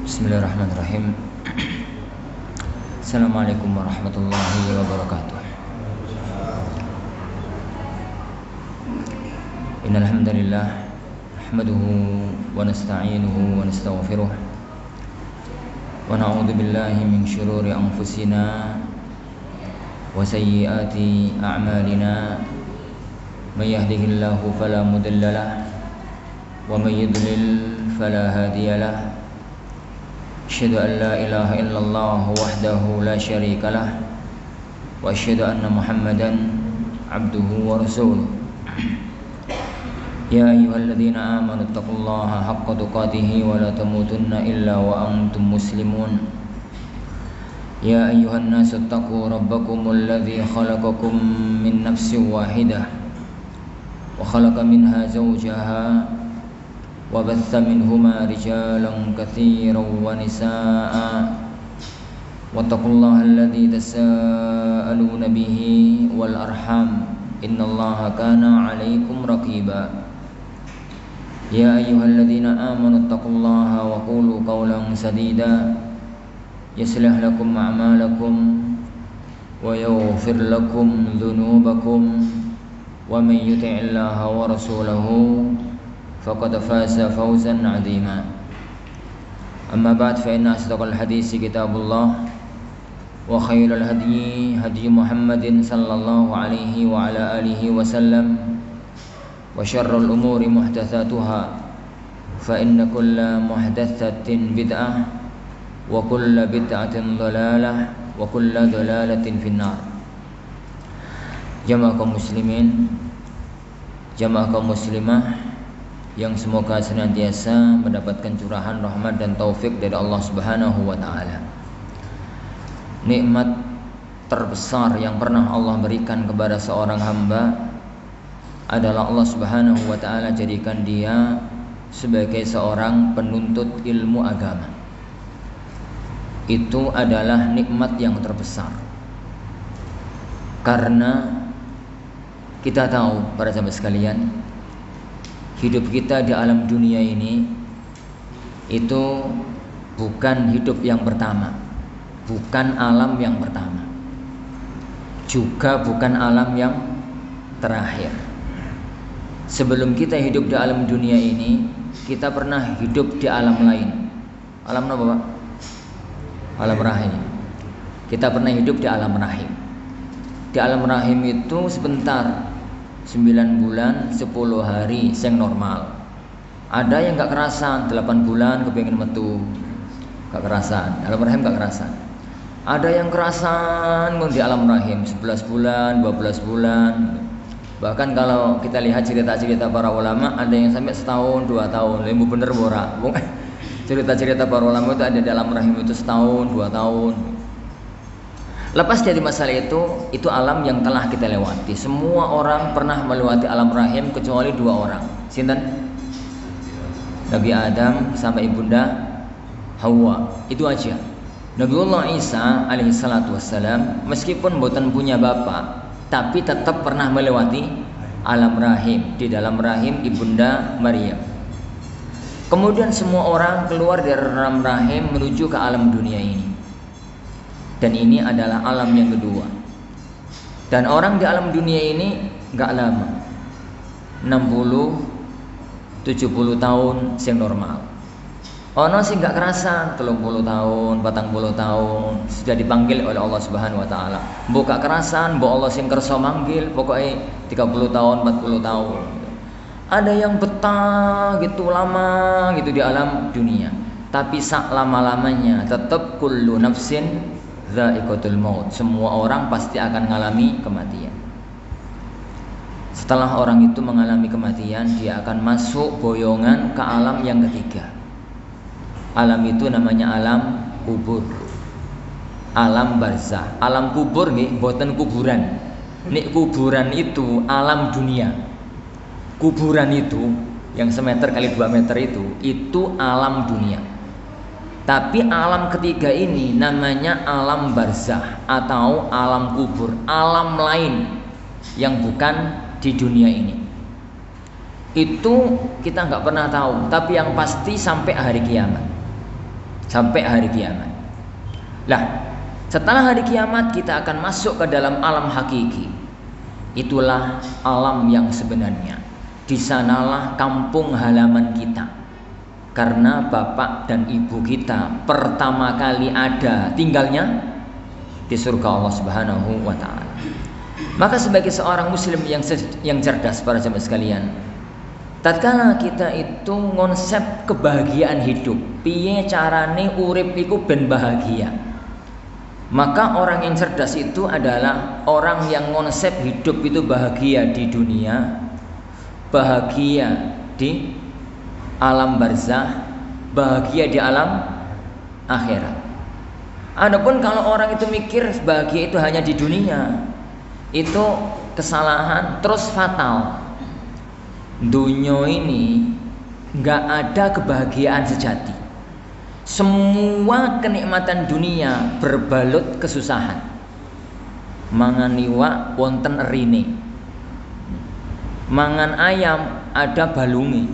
Bismillahirrahmanirrahim. Assalamualaikum warahmatullahi wabarakatuh. Innal hamdalillah nahmaduhu wa nasta'inuhu wa nastaghfiruh wa na'udzu billahi min shururi anfusina wa sayyiati a'malina. May yahdihillahu fala mudilla lahu wa may yudlil fala hadiya lahu. Asyhadu an la ilaha illallah wahdahu la syarika lah wa asyhadu anna Muhammadan abduhu wa rasuluh. Ya ayyuhalladzina amanu taqullaha haqqa tuqatih wa la tamutunna illa wa antum muslimun. Ya ayyuhan nasu taqu rabbakumul ladzi khalaqakum min nafsin wahidah wa khalaqa minha zawjaha وبث منهما رجالا كثيرا ونساء واتقوا الله الذي تساءلون به والأرحام إن الله كان عليكم رقيبا يا أيها الذين آمنوا اتقوا الله وقولوا قولا سديدا يصلح لكم أعمالكم ويغفر لكم ذنوبكم ومن يطع الله ورسوله فقد فاز فوزا عظيما. أما بعد فإن أصدق الحديث كتاب الله وخير الهدي هدي محمد صلى الله عليه وعلى آله وسلم وشر الأمور محدثاتها فإن كل محدثة بدعة وكل بدعة ضلالة وكل ضلالة في النار. Jamaah kaum muslimin, jamaah kaum muslimah yang semoga senantiasa mendapatkan curahan rahmat dan taufik dari Allah Subhanahu wa taala. Nikmat terbesar yang pernah Allah berikan kepada seorang hamba adalah Allah Subhanahu wa taala jadikan dia sebagai seorang penuntut ilmu agama. Itu adalah nikmat yang terbesar. Karena kita tahu para sahabat sekalian, hidup kita di alam dunia ini itu bukan hidup yang pertama, bukan alam yang pertama, juga bukan alam yang terakhir. Sebelum kita hidup di alam dunia ini, kita pernah hidup di alam lain. Alam apa, Pak? Alam rahim. Kita pernah hidup di alam rahim. Di alam rahim itu sebentar, 9 bulan 10 hari yang normal. Ada yang gak kerasan 8 bulan kepengen metu, gak kerasan. Alam rahim gak kerasan. Ada yang kerasan di alam rahim 11 bulan 12 bulan. Bahkan kalau kita lihat cerita-cerita para ulama, ada yang sampai setahun 2 tahun. Lembu bener bora. Cerita-cerita para ulama itu ada di alam rahim itu setahun 2 tahun. Lepas dari masalah itu alam yang telah kita lewati. Semua orang pernah melewati alam rahim kecuali 2 orang. Sinten? Nabi Adam sampai ibunda Hawa. Itu aja. Nabiullah Isa alaihi salatu wassalam meskipun bukan punya bapak, tapi tetap pernah melewati alam rahim. Di dalam rahim ibunda Maryam. Kemudian semua orang keluar dari alam rahim menuju ke alam dunia ini. Dan ini adalah alam yang kedua. Dan orang di alam dunia ini gak lama, 60-70 tahun yang normal. Ono sih gak kerasa 30 tahun, 40 tahun sudah dipanggil oleh Allah Subhanahu wa taala. Mbok gak kerasan, mbok Allah sing kersa manggil, pokoknya 30 tahun, 40 tahun. Ada yang betah gitu lama gitu di alam dunia. Tapi sak lama-lamanya tetap kullu nafsin dha'iqatul maut. Semua orang pasti akan mengalami kematian. Setelah orang itu mengalami kematian, dia akan masuk boyongan ke alam yang ketiga. Alam itu namanya alam kubur, alam barzah. Alam kubur nih, boten kuburan. Nek kuburan itu alam dunia. Kuburan itu yang semeter kali 2 meter itu alam dunia. Tapi alam ketiga ini namanya alam barzah atau alam kubur, alam lain yang bukan di dunia ini. Itu kita nggak pernah tahu, tapi yang pasti sampai hari kiamat. sampai hari kiamat. Lah, setelah hari kiamat kita akan masuk ke dalam alam hakiki. Itulah alam yang sebenarnya. Di sanalah kampung halaman kita. Karena bapak dan ibu kita pertama kali ada tinggalnya di surga Allah Subhanahu wa taala. Maka sebagai seorang muslim yang cerdas para jemaah sekalian, tatkala kita itu konsep kebahagiaan hidup, piye carane urip iku ben bahagia. Maka orang yang cerdas itu adalah orang yang konsep hidup itu bahagia di dunia, bahagia di alam barzah, bahagia di alam akhirat. Adapun kalau orang itu mikir bahagia itu hanya di dunia, itu kesalahan terus fatal. Dunia ini nggak ada kebahagiaan sejati. Semua kenikmatan dunia berbalut kesusahan. Mangan iwak wonten erine. Mangan ayam ada balunge.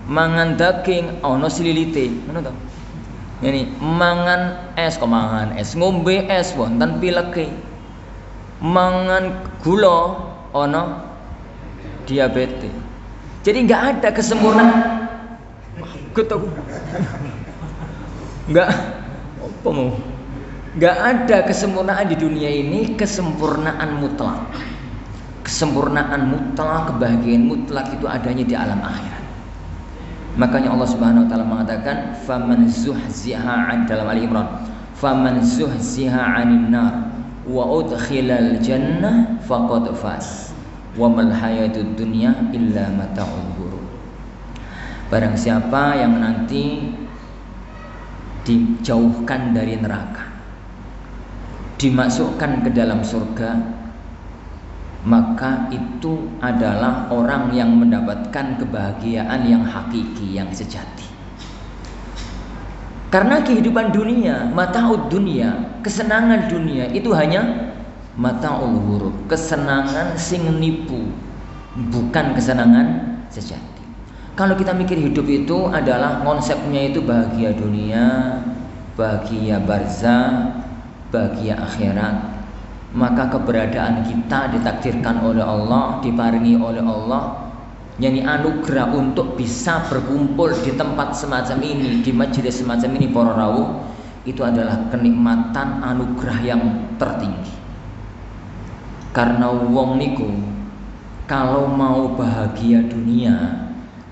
Mangan daging ono sililite. Ngono to. Ini mangan es kok mangan es, ngombe es wonten pileke. Mangan gula ono diabetes. Jadi nggak ada kesempurnaan. Nggak apa mau? Nggak ada kesempurnaan di dunia ini, kesempurnaan mutlak. Kesempurnaan mutlak, kebahagiaan mutlak itu adanya di alam akhirat. Makanya Allah Subhanahu wa taala mengatakan faman zuhziha 'an dalam Ali Imran, faman zuhziha 'anil nar wa udkhilal jannah faqad faz wa mal hayatud dunya illa mata'ul ghurur. Barang siapa yang nanti dijauhkan dari neraka, dimasukkan ke dalam surga, maka itu adalah orang yang mendapatkan kebahagiaan yang hakiki, yang sejati. Karena kehidupan dunia, mata'ud dunia, kesenangan dunia itu hanya mata'ul ghurur, kesenangan sing nipu, bukan kesenangan sejati. Kalau kita mikir hidup itu adalah konsepnya itu bahagia dunia, bahagia barzah, bahagia akhirat, maka keberadaan kita ditakdirkan oleh Allah, diparingi oleh Allah, yakni anugerah untuk bisa berkumpul di tempat semacam ini, di majelis semacam ini para rawuh, itu adalah kenikmatan anugerah yang tertinggi. Karena wong niku kalau mau bahagia dunia,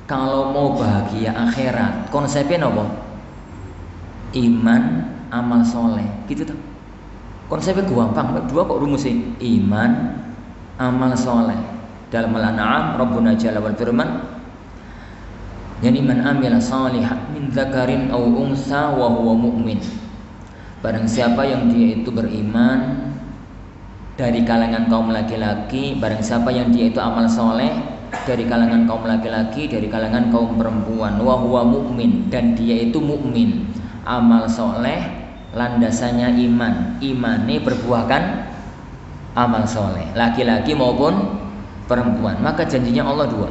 kalau mau bahagia akhirat, konsepnya apa? Iman, amal soleh, gitu tuh. Konsepnya gampang, dua kok rumusnya. Iman, amal soleh. Dalam Al-An'am, Rabbuna Jalla wal Firman, yani man amila salihan min dzakarin aw unsa wa huwa mu'min. Barang siapa yang dia itu beriman dari kalangan kaum laki-laki, barang siapa yang dia itu amal soleh dari kalangan kaum laki-laki, dari kalangan kaum perempuan, wa huwa mu'min, dan dia itu mukmin. Amal soleh landasannya iman, imane berbuahkan amal soleh, laki-laki maupun perempuan. Maka janjinya Allah dua,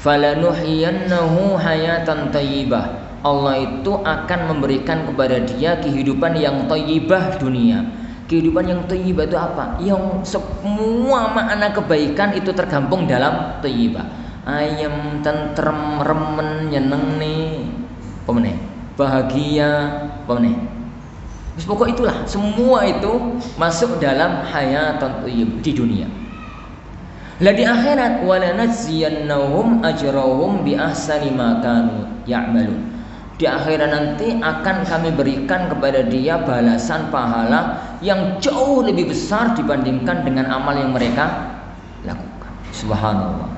falanuhyiyannahu hayatan thayyibah. Allah itu akan memberikan kepada dia kehidupan yang thayyibah dunia. Kehidupan yang thayyibah itu apa? Yang semua makna kebaikan itu tergabung dalam thayyibah. Ayam, tentrem, remen, nyeneng nih, pemenang, bahagia, pemenang. Pokok itulah, semua itu masuk dalam hayatan thayyib di dunia. Lah di akhirat, walanajziyannahum ajrahum bi ahsani ma kanu ya'malun. Di akhirat nanti akan kami berikan kepada dia balasan pahala yang jauh lebih besar dibandingkan dengan amal yang mereka lakukan. Subhanallah.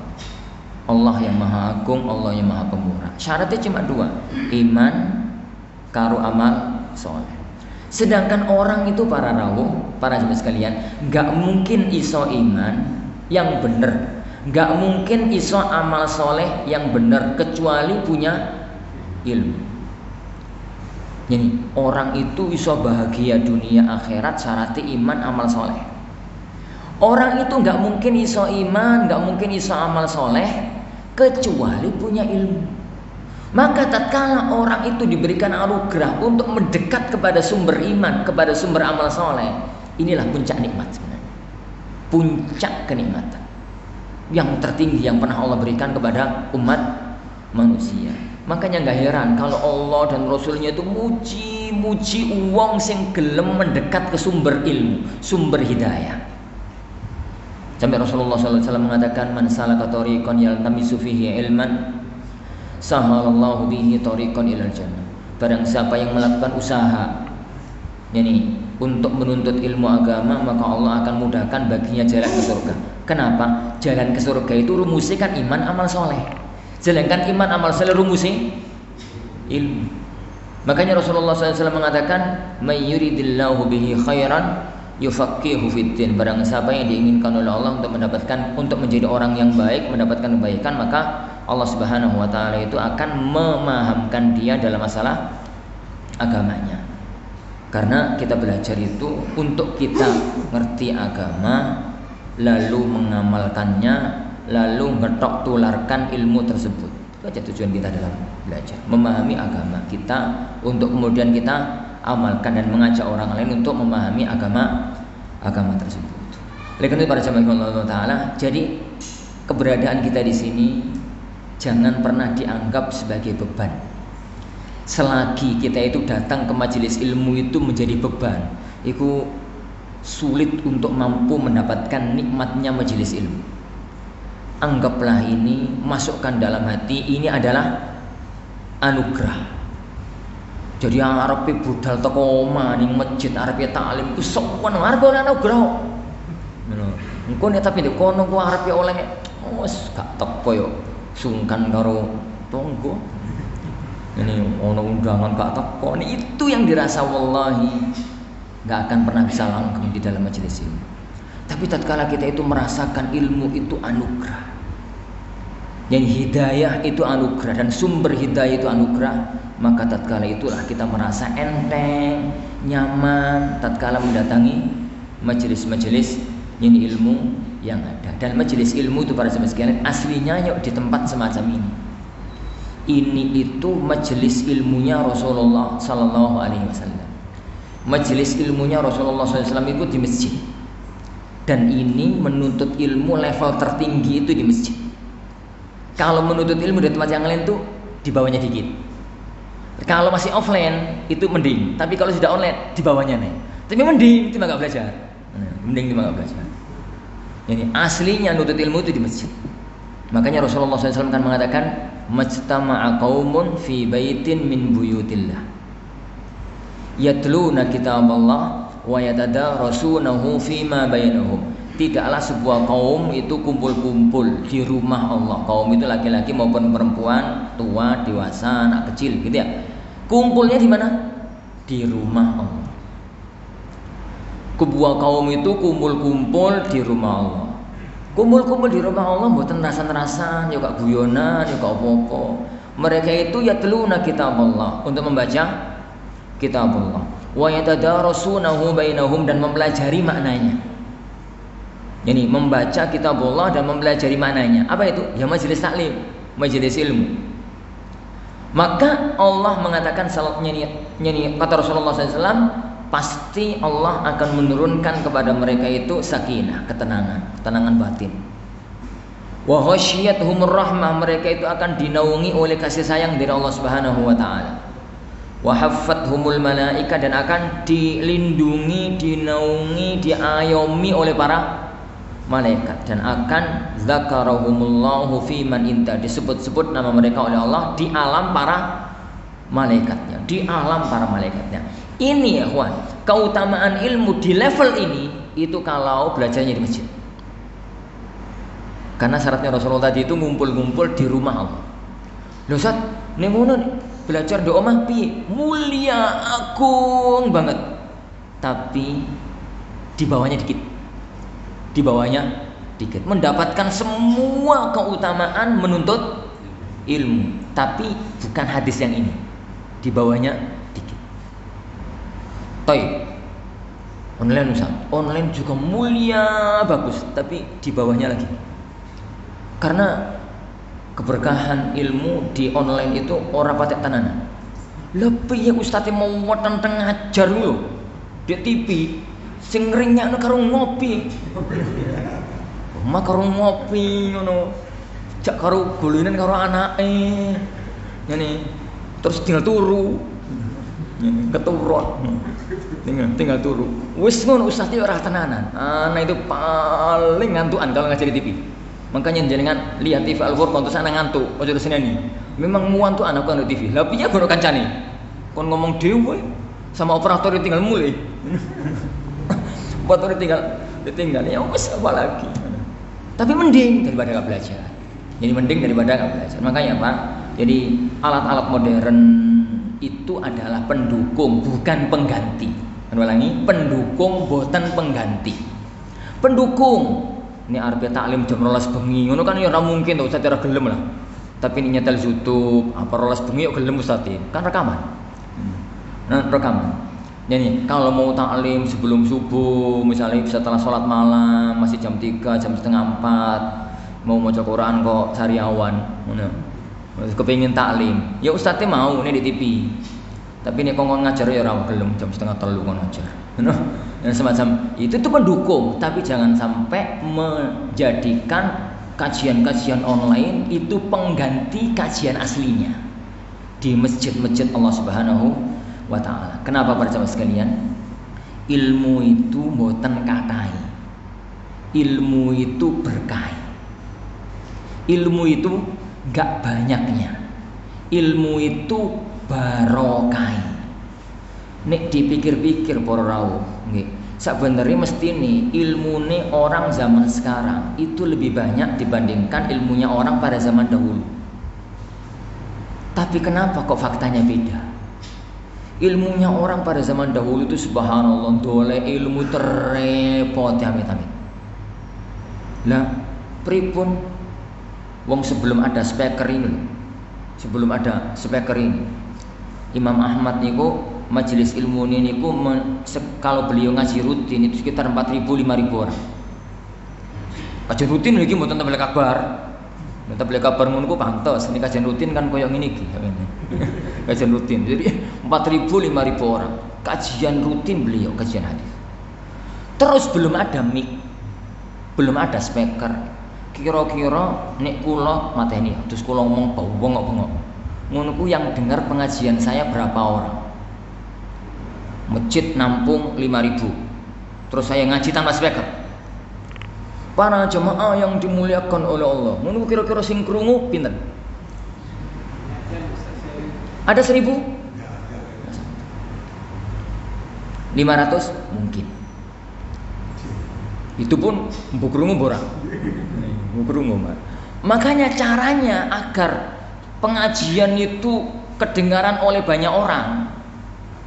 Allah yang maha agung, Allah yang maha pemurah. Syaratnya cuma dua, iman karo amal soleh. Sedangkan orang itu para rawuh, para jemaah sekalian, nggak mungkin iso iman yang benar, nggak mungkin iso amal soleh yang benar kecuali punya ilmu. Jadi orang itu iso bahagia dunia akhirat syaratnya iman amal soleh. Orang itu nggak mungkin iso iman, nggak mungkin iso amal soleh kecuali punya ilmu. Maka tatkala orang itu diberikan anugerah untuk mendekat kepada sumber iman, kepada sumber amal soleh, inilah puncak nikmat sebenarnya. Puncak kenikmatan yang tertinggi yang pernah Allah berikan kepada umat manusia. Makanya nggak heran kalau Allah dan Rasulnya itu muji wong sing gelem mendekat ke sumber ilmu, sumber hidayah. Sampai Rasulullah SAW mengatakan, man salaka tariqan yaltamisu fihi ilman sahalallahu bihi tariqan ilal jannah. Barang siapa yang melakukan usaha untuk menuntut ilmu agama, maka Allah akan mudahkan baginya jalan ke surga. Kenapa? Jalan ke surga itu rumusnya kan iman amal soleh. Sedangkan iman amal soleh rumusnya ilmu. Makanya Rasulullah SAW mengatakan, may yuridillahu bihi khairan yufaqihu fiddin. Barang siapa yang diinginkan oleh Allah untuk menjadi orang yang baik, mendapatkan kebaikan, maka Allah Subhanahu wa taala itu akan memahamkan dia dalam masalah agamanya. Karena kita belajar itu untuk kita ngerti agama, lalu mengamalkannya, lalu ngetok tularkan ilmu tersebut. Itu aja tujuan kita dalam belajar, memahami agama kita untuk kemudian kita amalkan dan mengajak orang lain untuk memahami agama tersebut. Oleh karena itu para jamaah Allah taala, jadi keberadaan kita di sini jangan pernah dianggap sebagai beban. Selagi kita itu datang ke majelis ilmu itu menjadi beban, itu sulit untuk mampu mendapatkan nikmatnya majelis ilmu. Anggaplah ini, masukkan dalam hati, ini adalah anugerah. Jadi yang arepe budal teko omah ning masjid arepe taklim ku sowan arepe oleh anugerah. Ngono. Engko nek tapi ndek kono ku arepe oleh wis gak teko yo sungkan karo tonggo. Ini ono undangan gak teko. Itu yang dirasa wallahi gak akan pernah bisa langgeng di dalam majelis ilmu. Tapi tatkala kita itu merasakan ilmu itu anugerah, yang hidayah itu anugerah dan sumber hidayah itu anugerah, maka tatkala itulah kita merasa enteng, nyaman tatkala mendatangi majelis-majelis ini ilmu yang ada. Dan majelis ilmu itu para sahabat sekalian aslinya yuk di tempat semacam ini. Ini itu majelis ilmunya Rasulullah Sallallahu Alaihi Wasallam. Majelis ilmunya Rasulullah SAW itu di masjid. Dan ini menuntut ilmu level tertinggi itu di masjid. Kalau menuntut ilmu di tempat yang lain tuh di bawahnya dikit. Kalau masih offline itu mending, tapi kalau sudah online di bawahnya nih. Tapi mending cuma nggak belajar. Mending cuma nggak belajar. Jadi aslinya nuntut ilmu itu di masjid. Makanya Rasulullah SAW kan mengatakan, majtama'a qaumun fi baitin min buyutillah yatluna kitaballah wa yatadarasunahu fima bainahum. Tidaklah sebuah kaum itu kumpul-kumpul di rumah Allah. Kaum itu laki-laki maupun perempuan, tua, dewasa, anak kecil, gitu ya. Kumpulnya di mana? Di rumah Allah. Sebuah kaum itu kumpul-kumpul di rumah Allah. Kumpul-kumpul di rumah Allah mboten rasan-rasan, ya gak guyonan, ya gak apa-apa. Mereka itu yatluna kitaballah, untuk membaca kitabullah. Wa yatadarasunahu bainahum, dan mempelajari maknanya. Jadi membaca kitabullah dan mempelajari maknanya. Apa itu? Ya majelis taklim, majelis ilmu. Maka Allah mengatakan kata Rasulullah SAW, pasti Allah akan menurunkan kepada mereka itu sakinah, ketenangan batin. Wa ghasyiyatuhumur rahmah, mereka itu akan dinaungi oleh kasih sayang dari Allah Subhanahu wa taala. Wa haffathumul malaika, dan akan dilindungi, dinaungi, diayomi oleh para malaikat, dan akan zakarahumullahu fi man inta, disebut-sebut nama mereka oleh Allah di alam para malaikatnya, di alam para malaikatnya. Ini ya kawan, keutamaan ilmu di level ini itu kalau belajarnya di masjid. Karena syaratnya Rasulullah tadi itu ngumpul-ngumpul di rumah Allah. Loh Ustaz, ning ngono belajar di omah piye? Mulia agung banget. Tapi di bawahnya dikit. Di bawahnya dikit. Mendapatkan semua keutamaan menuntut ilmu, tapi bukan hadis yang ini. Di bawahnya dikit. Online Ustaz, online juga mulia bagus, tapi di bawahnya lagi. Karena keberkahan ilmu di online itu ora patek tenanan. Lebih ya ustadz mau wonten teng ngajar lho di TV sing ngringnya karo ngopi. Mak karo ngopi ngono. Jak karo golenen karo anake. Ngene. Terus tinggal turu. Keturut. Tinggal turu. Wis ngono ustadz ora tenanan. Anak itu paling ngantukan kalau ngajar di TV. Makanya jenengan lihat TV Al-Furqan terus anak ngantuk, ojo seneni. Memang ngantuk anak kan di TV. Lah piye gono kancane? Kon ngomong dhewe sama operator tinggal mulai. Operator ditinggal ya wis apa lagi. Tapi mending daripada enggak belajar. Jadi mending daripada enggak belajar. Makanya Pak, jadi alat-alat modern itu adalah pendukung bukan pengganti. Ulangi, pendukung bukan pengganti. Pendukung. Ini arep taklim jam 12 bengi ngono kan ya ora mungkin to secara gelem lah. Tapi ini nyetel YouTube apa 12 bengi kok gelem Ustaz kan rekaman. Nah, rekaman. Jadi kalau mau taklim sebelum subuh misalnya setelah sholat malam masih jam 3, jam setengah 4 mau maca Quran kok sariawan ngono. Kepengin taklim. Ya Ustaz mau nih di TV. Tapi nek kongkon ngajar ya ora gelem jam setengah 3 kon ngajar. Dan semacam itu pendukung, tapi jangan sampai menjadikan kajian-kajian online itu pengganti kajian aslinya di masjid-masjid Allah Subhanahu wa taala. Kenapa para jamaah sekalian? Ilmu itu mboten kathah. Ilmu itu berkah. Ilmu itu enggak banyaknya. Ilmu itu barokah. Nek dipikir-pikir para rawuh, nggih. Sabenarnya mestine ilmune orang zaman sekarang itu lebih banyak dibandingkan ilmunya orang pada zaman dahulu. Tapi kenapa kok faktanya beda? Ilmunya orang pada zaman dahulu itu subhanallah dole ilmu terrepot amit-amit. Lah, pripun wong sebelum ada speaker ini? Sebelum ada speaker ini, Imam Ahmad niku majelis ilmu ini niku kalau beliau ngaji rutin itu sekitar 4.000 5.000 orang. Kajian rutin lagi mboten tabligh kabar. Tabligh kabar ngono ku pantes, ini kajian rutin kan koyo ngene iki. Kajian rutin. Jadi 4.000 5.000 orang. Kajian rutin beliau kajian hadis. Terus belum ada mic. Belum ada speaker. Kira-kira nek kula mateni terus kula ngomong bengok-bengok. Ngono ku yang dengar pengajian saya berapa orang? Masjid nampung 5.000. Terus saya ngaji tanpa speaker. Para jemaah yang dimuliakan oleh Allah. Ngono kira-kira sing krungu pinten? Ada 1.000? 500 mungkin. Itu pun mbok krungu ora. Mbok krungu. Makanya caranya agar pengajian itu kedengaran oleh banyak orang.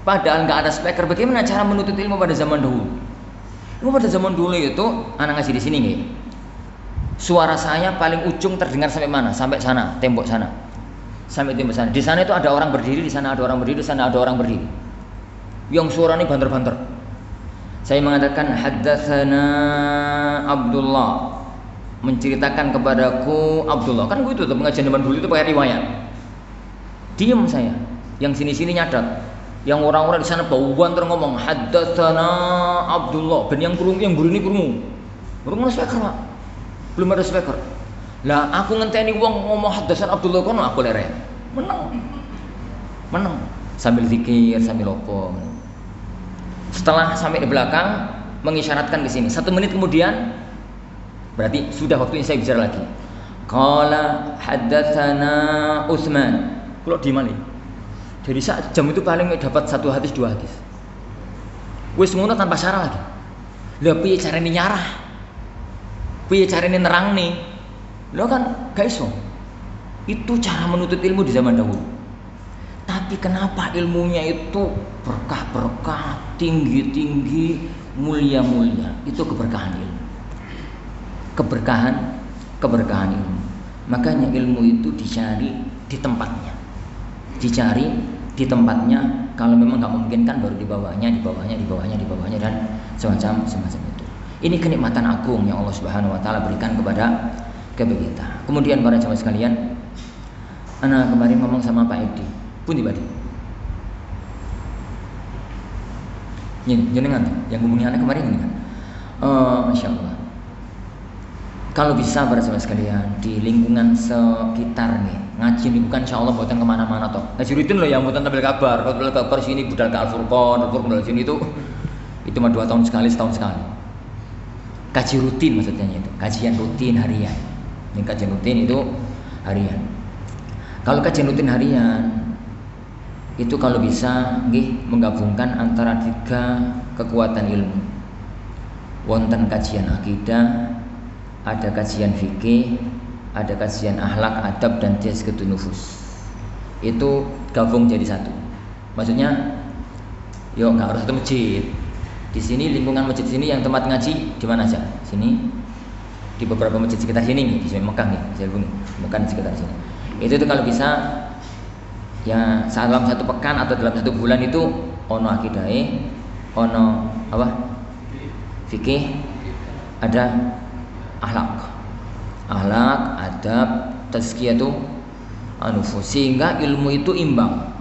Padahal nggak ada speaker. Bagaimana cara menuntut ilmu pada zaman dahulu? Ilmu pada zaman dulu itu, anak ngaji di sini nih. Suara saya paling ujung terdengar sampai mana? Sampai sana, tembok sana. Sampai tembok sana. Di sana itu ada orang berdiri, di sana ada orang berdiri, di sana ada orang berdiri. Yang suaranya banter-banter. Saya mengatakan haddatsana Abdullah, menceritakan kepadaku Abdullah. Kan gitu tuh pengajian zaman dulu itu pakai riwayat. Diam saya. Yang sini-sini nyadat. Yang orang-orang di sana bauan terus ngomong haddatsana Abdullah, ben yang ini krungu. Krungu speaker, Pak. Belum ada speaker. Lah aku ngenteni wong ngomong haddatsana Abdullah kono aku leren. Menang. Sambil zikir, sambil opo. Setelah sampai di belakang mengisyaratkan ke sini. 1 menit kemudian berarti sudah waktunya saya bicara lagi. Qala haddatsana Utsman. Kulo di mana? Jadi saat jam itu paling dapat 1 hadis 2 hadis. Wis ngono tanpa syarah lagi. Lah piye carane nyarah? Piye carane nerangne? Lho kan gak iso. Itu cara menuntut ilmu di zaman dahulu. Tapi kenapa ilmunya itu berkah-berkah, tinggi-tinggi, mulia-mulia? Itu keberkahan ilmu. Keberkahan ilmu. Makanya ilmu itu dicari di tempatnya. Dicari di tempatnya, kalau memang nggak memungkinkan baru di bawahnya dan semacam itu. Ini kenikmatan agung yang Allah Subhanahu wa taala berikan kepada kita. Kemudian para jamaah sekalian, Ana kemarin ngomong sama Pak Edi, pun tiba jenengan yang hubungi anak kemarin ini kan. Masya Allah. Kalau bisa para sahabat sekalian di lingkungan sekitar nih ngaji ini bukan insya Allah buatan kemana-mana toh. Ngaji rutin loh ya, buatan tabel kabar. Kalau tabel kabar sini budal ke Al-Furqan, Al-Furqan sini itu mah 2 tahun sekali, setahun sekali. Kaji rutin maksudnya itu, kajian rutin harian. Ini kajian rutin itu harian. Kalau kajian rutin harian itu kalau bisa menggabungkan antara 3 kekuatan ilmu. Wonten kajian akidah, ada kajian fikih, ada kajian akhlak, adab dan tazkiyatun nufus. Itu gabung jadi satu. Maksudnya, yo nggak harus satu masjid. Di sini lingkungan masjid sini yang tempat ngaji di mana aja? Sini di beberapa masjid sekitar sini, di Mekah nih, bukan sekitar sini. Itu kalau bisa ya dalam 1 pekan atau dalam 1 bulan itu ono akidahe, ono apa? Fikih, ada akhlak, adab, tazkiyatun nufus, sehingga ilmu itu imbang.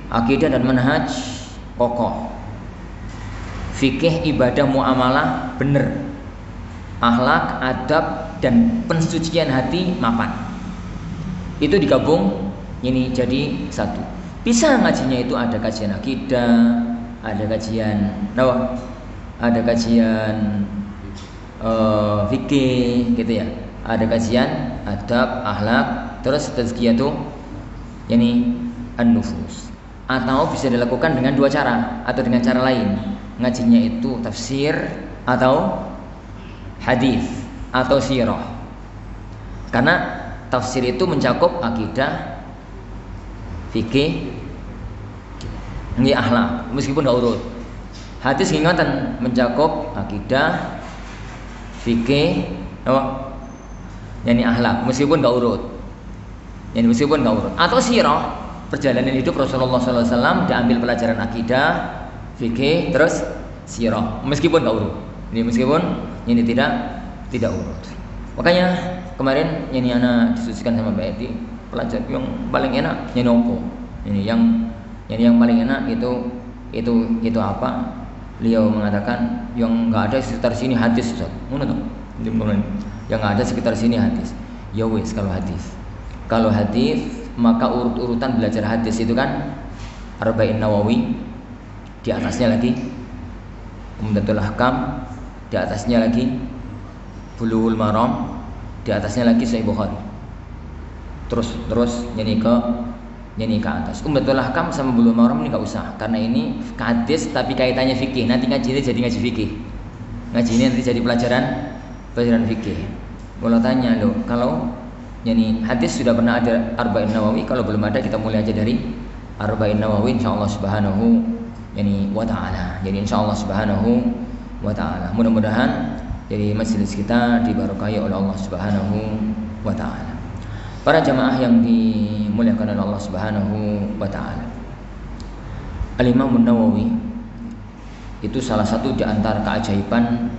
Akidah dan manhaj kokoh, fikih, ibadah, muamalah bener, akhlak, adab dan pensucian hati mapan. Itu digabung ini jadi satu. Bisa ngajinya itu ada kajian akidah, ada kajian ada kajian fikih gitu ya, ada kajian adab, akhlak, terus tazkiyatun an-nufus. Atau bisa dilakukan dengan 2 cara atau dengan cara lain. Ngajinya itu tafsir atau hadis atau sirah. Karena tafsir itu mencakup akidah, fikih, akhlak, meskipun tidak urut. Hadis ingatan mencakup akidah, fikih, akhlak, meskipun tidak urut. Atau sirah, perjalanan hidup Rasulullah SAW, diambil pelajaran akidah, fikih, terus sirah, meskipun tidak urut. Meskipun ini tidak urut. Makanya kemarin ana diskusikan sama Mbak Edi, pelajaran yang paling enak opo. Yang paling enak itu apa? Beliau mengatakan yang enggak ada sekitar sini hadis, Ustaz. Ngono toh. Yang enggak ada sekitar sini hadis. Ya wis kalau hadis maka urut-urutan belajar hadis itu kan Arba'in Nawawi, di atasnya lagi Umdatul Ahkam, di atasnya lagi Bulughul Maram, di atasnya lagi Sahih Bukhari. Terus nyanyi ke atas. Umdatul Ahkam sama Bulughul Maram ini enggak usah, karena ini hadis tapi kaitannya fikih. Nanti ngajinya jadi ngaji fikih. Ngaji ini nanti jadi pelajaran fikih. Kalau tanya loh, kalau hadis sudah pernah ada Arba'in Nawawi, kalau belum ada kita mulai aja dari Arba'in Nawawi insyaallah subhanahu wa ta'ala. Jadi insyaallah subhanahu wa ta'ala. Mudah-mudahan jadi majelis kita diberkahi oleh Allah subhanahu wa ta'ala. Para jamaah yang dimuliakan oleh Allah subhanahu wa ta'ala, Al-Imam Nawawi itu salah satu di antara keajaiban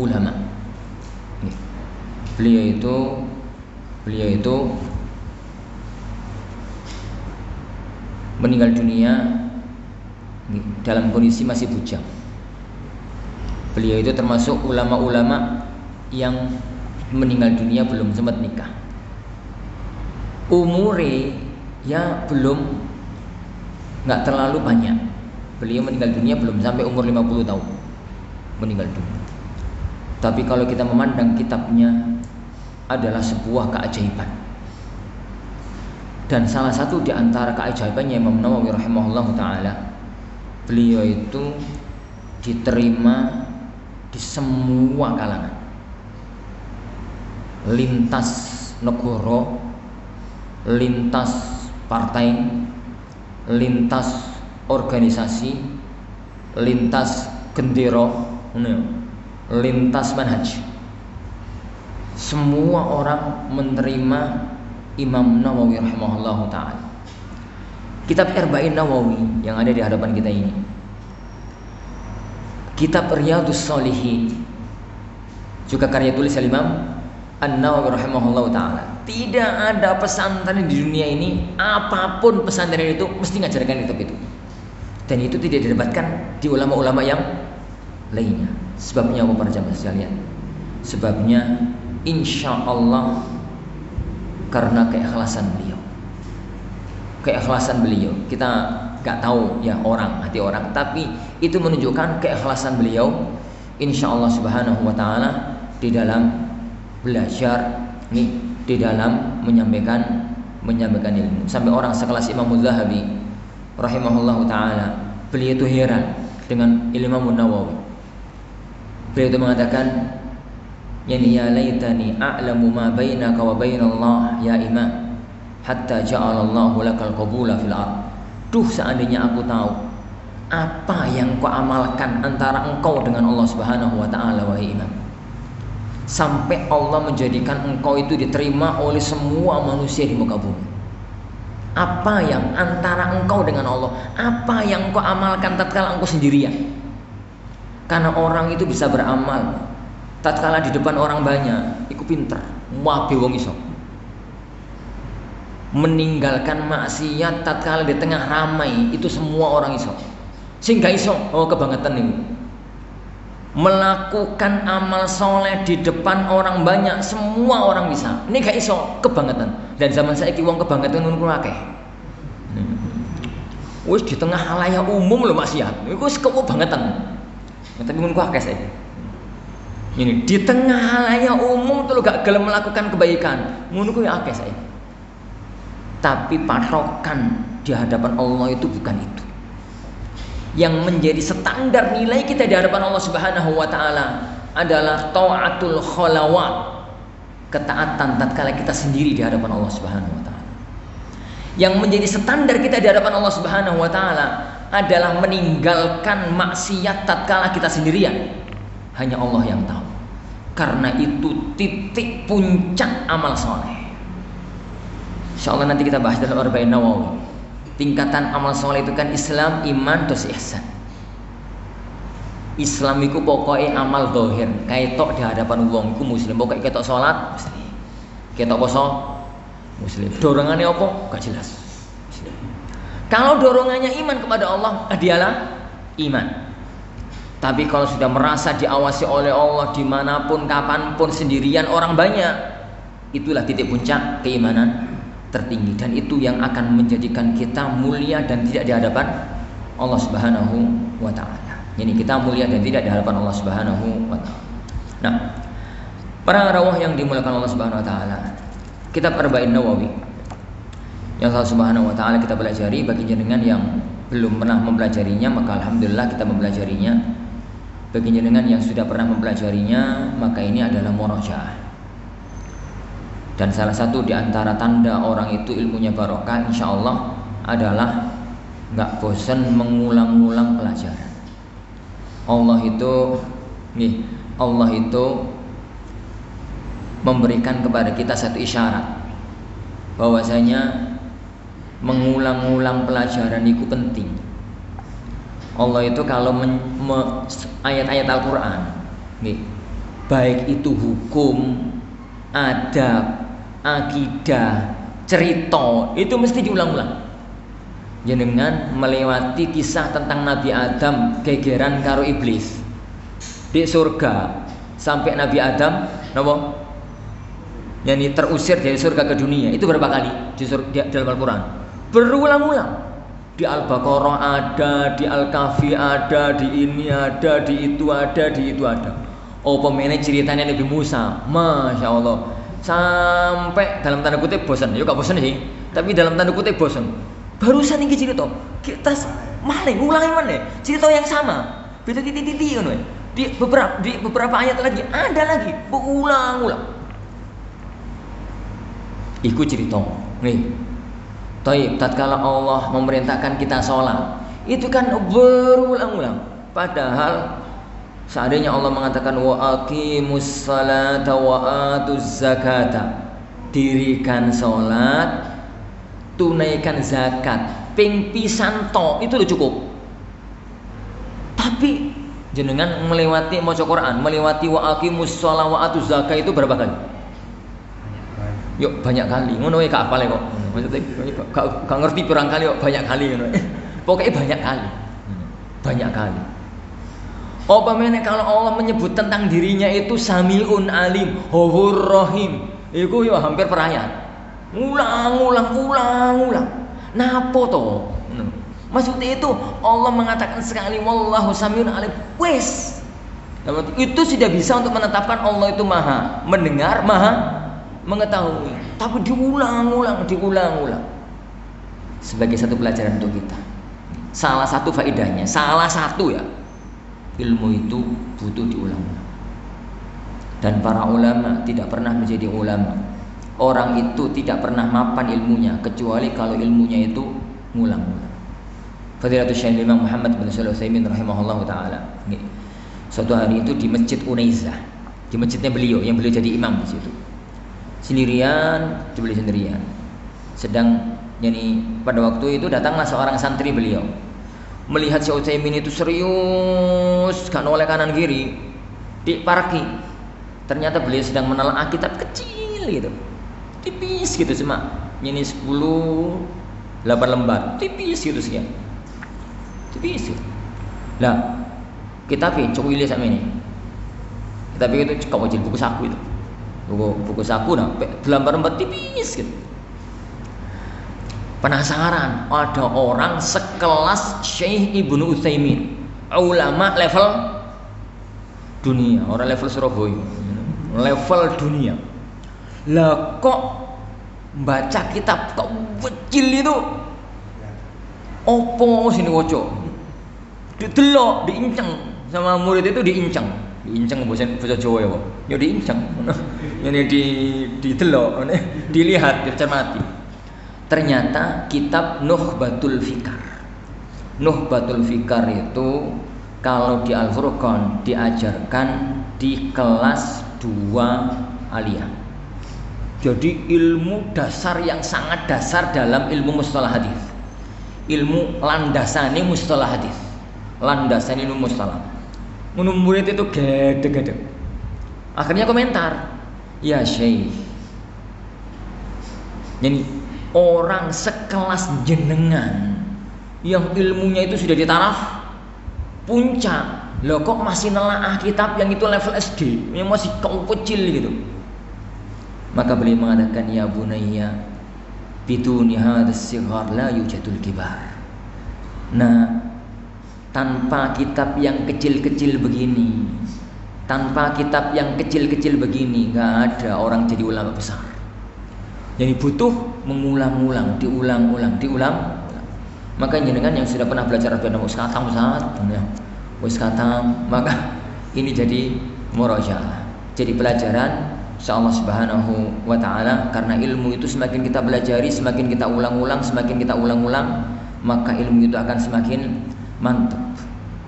ulama. Beliau itu meninggal dunia dalam kondisi masih bujang. Beliau itu termasuk ulama-ulama yang meninggal dunia belum sempat nikah. Umure ya belum, nggak terlalu banyak. Beliau meninggal dunia belum sampai umur 50 tahun meninggal dunia. Tapi kalau kita memandang kitabnya adalah sebuah keajaiban. Dan salah satu di antara keajaibannya Imam Nawawi rahimahullah ta'ala, beliau itu diterima di semua kalangan, lintas negara, lintas partai, lintas organisasi, lintas gendera, lintas manhaj. Semua orang menerima Imam Nawawi rahimahullah ta'ala. Kitab Arba'in Nawawi yang ada di hadapan kita ini, kitab Riyadhus Shalihin, juga karya tulis Imam An-Nawawi rahimahullah taala, tidak ada pesantren di dunia ini, apapun pesantren itu mesti ngajarkan kitab itu. Dan itu tidak didapatkan di ulama-ulama yang lainnya. Sebabnya apa para jamaah sekalian? Sebabnya insya Allah karena keikhlasan beliau. Keikhlasan beliau, kita nggak tahu ya hati orang, tapi itu menunjukkan keikhlasan beliau. Insya Allah subhanahu wa ta'ala di dalam belajar nih, di dalam menyampaikan ilmu. Sampai orang sekelas Imam Zahabi rahimahullahu ta'ala, beliau itu heran dengan Imam Nawawi. Beliau itu mengatakan, ya laitani a'lamu ma bainaka wa bainallah ya imam, hatta ja'alallahu lakal qabula fil ard. Duh, seandainya aku tahu apa yang kau amalkan antara engkau dengan Allah Subhanahu wa taala wahai imam, sampai Allah menjadikan engkau itu diterima oleh semua manusia di muka bumi. Apa yang antara engkau dengan Allah, apa yang kau amalkan tatkala engkau sendirian. Karena orang itu bisa beramal tatkala di depan orang banyak, iku pinter, wae wong iso. Meninggalkan maksiat tatkala di tengah ramai, itu semua orang iso. Sing gak iso, kebangetan nih. Melakukan amal soleh di depan orang banyak, semua orang bisa. Ini gak iso, kebangetan. Dan zaman saiki wong kebangetan ngono kuwi akeh. Wis di tengah halayak umum lho maksiat. Iku wis kebangetan. Tapi ngono kuwi akeh saiki. Ini di tengah halayak umum tuh gak gelem melakukan kebaikan. Ngono kuwi akeh saiki. Tapi patokan di hadapan Allah itu bukan itu. Yang menjadi standar nilai kita di hadapan Allah Subhanahu wa taala adalah taatul khalawat, ketaatan tatkala kita sendiri di hadapan Allah Subhanahu wa taala. Yang menjadi standar kita di hadapan Allah Subhanahu wa taala adalah meninggalkan maksiat tatkala kita sendirian. Hanya Allah yang tahu. Karena itu titik puncak amal soleh. Insyaallah nanti kita bahas dalam Arba'in Nawawi. Tingkatan amal soleh itu kan Islam, iman, terus ihsan. Islam itu pokoknya amal zahir, ketok di hadapan wong iku muslim, pokoknya ketok salat muslim. Ketok poso muslim. Dorongannya apa? Gak jelas. Muslim. Kalau dorongannya iman kepada Allah, dialah iman. Tapi kalau sudah merasa diawasi oleh Allah dimanapun, kapanpun, sendirian, orang banyak, itulah titik puncak keimanan tertinggi, dan itu yang akan menjadikan kita mulia dan tidak di hadapan Allah Subhanahu wa taala. Jadi kita mulia dan tidak di hadapan Allah Subhanahu wa taala. Nah, para rawah yang dimuliakan Allah Subhanahu wa taala, kitab Arba'in Nawawi yang Allah Subhanahu wa taala kita pelajari. Bagi jenengan yang belum pernah mempelajarinya, maka alhamdulillah kita mempelajarinya. Bagi jenengan yang sudah pernah mempelajarinya, maka ini adalah murajaah. Dan salah satu di antara tanda orang itu ilmunya barokah, insya Allah adalah nggak bosan mengulang-ulang pelajaran. Allah itu memberikan kepada kita satu isyarat bahwasanya mengulang-ulang pelajaran itu penting. Allah itu kalau ayat-ayat Al-Quran, baik itu hukum, adab, akidah, cerita, itu mesti diulang-ulang. Jenengan melewati kisah tentang Nabi Adam gegeran karo iblis di surga, sampai Nabi Adam yani terusir dari surga ke dunia, itu berapa kali di dalam Al-Quran? Berulang-ulang. Di Al-Baqarah ada, di Al-Kahfi ada, di ini ada, di itu ada, di itu ada. Oh, pemainnya ceritanya Nabi Musa, Masya Allah, sampai dalam tanda kutip bosan. Yuk gak bosan sih, tapi dalam tanda kutip bosan. Barusan ini cerita kita maling ulangi mana cerita yang sama, beda titik-titik kan. Di beberapa ayat lagi ada lagi berulang-ulang. Iku cerita nih. Taib, tatkala Allah memerintahkan kita sholat, itu kan berulang-ulang. Padahal seandainya Allah mengatakan wa aqimus salata wa atuz zakata, dirikan sholat, tunaikan zakat, ping pisan tok, itu udah cukup. Tapi jenengan melewati maca Quran, melewati wa aqimus shalah wa atuz zakat itu berapa kali? Yuk banyak kali. Ngono ya gak apal kok. Maksudnya gak ngerti pirang kali kok banyak kali ngono. Pokoknya banyak kali. Banyak kali. Apa meneh kalau Allah menyebut tentang dirinya itu Samiun Alim, Ghafurur Rahim. Iku yo hampir perayaan. Ulang. Napa to? Maksudnya itu Allah mengatakan sekali wallahu Samiun Alim. Wes. Itu sudah bisa untuk menetapkan Allah itu maha mendengar, maha mengetahui. Tapi diulang-ulang. Sebagai satu pelajaran untuk kita. Salah satu faedahnya, ya. Ilmu itu butuh diulang-ulang. Dan para ulama tidak pernah menjadi ulama. Orang itu tidak pernah mapan ilmunya kecuali kalau ilmunya itu ngulang-ngulang. Fadilatul Syekh Imam Muhammad bin Shalih Al-Utsaimin rahimahullahu taala. Suatu hari itu di Masjid Unaizah, di masjidnya beliau yang beliau jadi imam di situ. Beliau sendirian. Sedang pada waktu itu datanglah seorang santri beliau. Melihat Syekh Utsaimin itu serius, kan oleh kanan kiri, diparki. Ternyata beliau sedang menelaah kitab kecil gitu. Tipis gitu cuma 10 8 lembar, tipis gitu sekian. Tipis gitu. Lah, kitabnya cukup lihat sama ini. Kitabnya itu cukup kecil, buku saku itu. Buku saku nah, lembar-lembar tipis gitu. Penasaran, ada orang sekelas Syekh Ibnu Utsaimin, ulama level dunia, orang level Surabaya, level dunia. Lah kok baca kitab kok kecil itu? Opo sini woco? Didelok, diinceng sama murid itu diinceng bahasa Jawa ya, Pak. Ya diinceng. Ini didelok, dilihat, dicermati. Ternyata kitab Nukhbatul Fikar itu kalau di Al-Furqan diajarkan di kelas 2 aliyah. Jadi ilmu dasar yang sangat dasar dalam ilmu mustalah hadis. Ilmu landasane mustalah hadis. Landasane ilmu mustalah. Murid itu gede-gede. Akhirnya komentar, "Ya Syekh, ini orang sekelas jenengan yang ilmunya itu sudah di taraf puncak, loh kok masih nelaah kitab yang itu level SD, yang masih kecil gitu." Maka beliau mengatakan, "Ya bunayya, biduni hadzal sighar la yujadul kibar." Nah, tanpa kitab yang kecil-kecil begini, nggak ada orang jadi ulama besar. Jadi butuh mengulang-ulang, diulang-ulang. Maka jenengan yang sudah pernah belajar Arabian wis khatam, maka ini jadi murajaah, jadi pelajaran insyaallah subhanahu wa ta'ala. Karena ilmu itu semakin kita pelajari, semakin kita ulang-ulang, maka ilmu itu akan semakin mantap.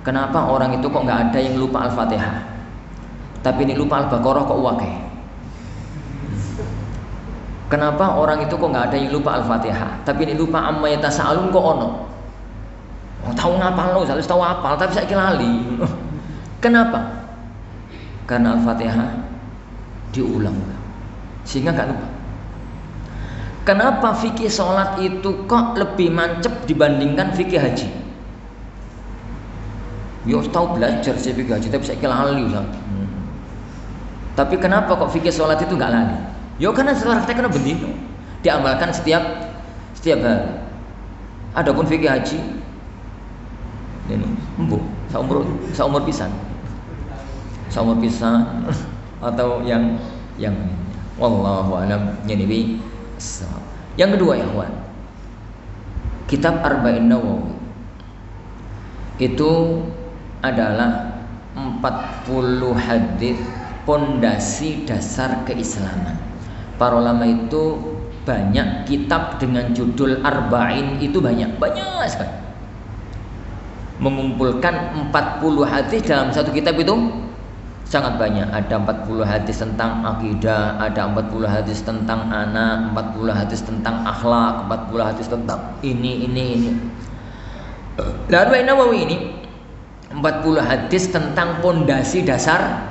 Kenapa orang itu kok nggak ada yang lupa Al-Fatihah, tapi ini lupa Al-Baqarah kok wakeh? Kenapa orang itu kok nggak ada yang lupa Al-Fatihah, tapi ini lupa amma yatasaalun kok ono? Tahu ngapal lo, harus tahu apal, tapi saya lali. Kenapa? Karena Al-Fatihah diulang-ulang sehingga nggak lupa. Kenapa fikih sholat itu kok lebih mancep dibandingkan fikih haji? Yo tahu belajar saya fikih haji tapi saya lali. Tapi kenapa kok fikih sholat itu nggak lali? Yo karena prakteknya bendino, diamalkan setiap hari. Adapun fikih haji ini seumur pisan atau yang wallahu alam. Jadi yang kedua ya kawan, kitab Arba'in Nawawi itu adalah 40 hadis pondasi dasar keislaman. Para ulama itu banyak kitab dengan judul Arba'in itu banyak sekali. Mengumpulkan 40 hadis dalam satu kitab itu sangat banyak. Ada 40 hadis tentang akidah, ada 40 hadis tentang anak, 40 hadis tentang akhlak, 40 hadis tentang ini. Lalu Nawawi ini 40 hadis tentang pondasi dasar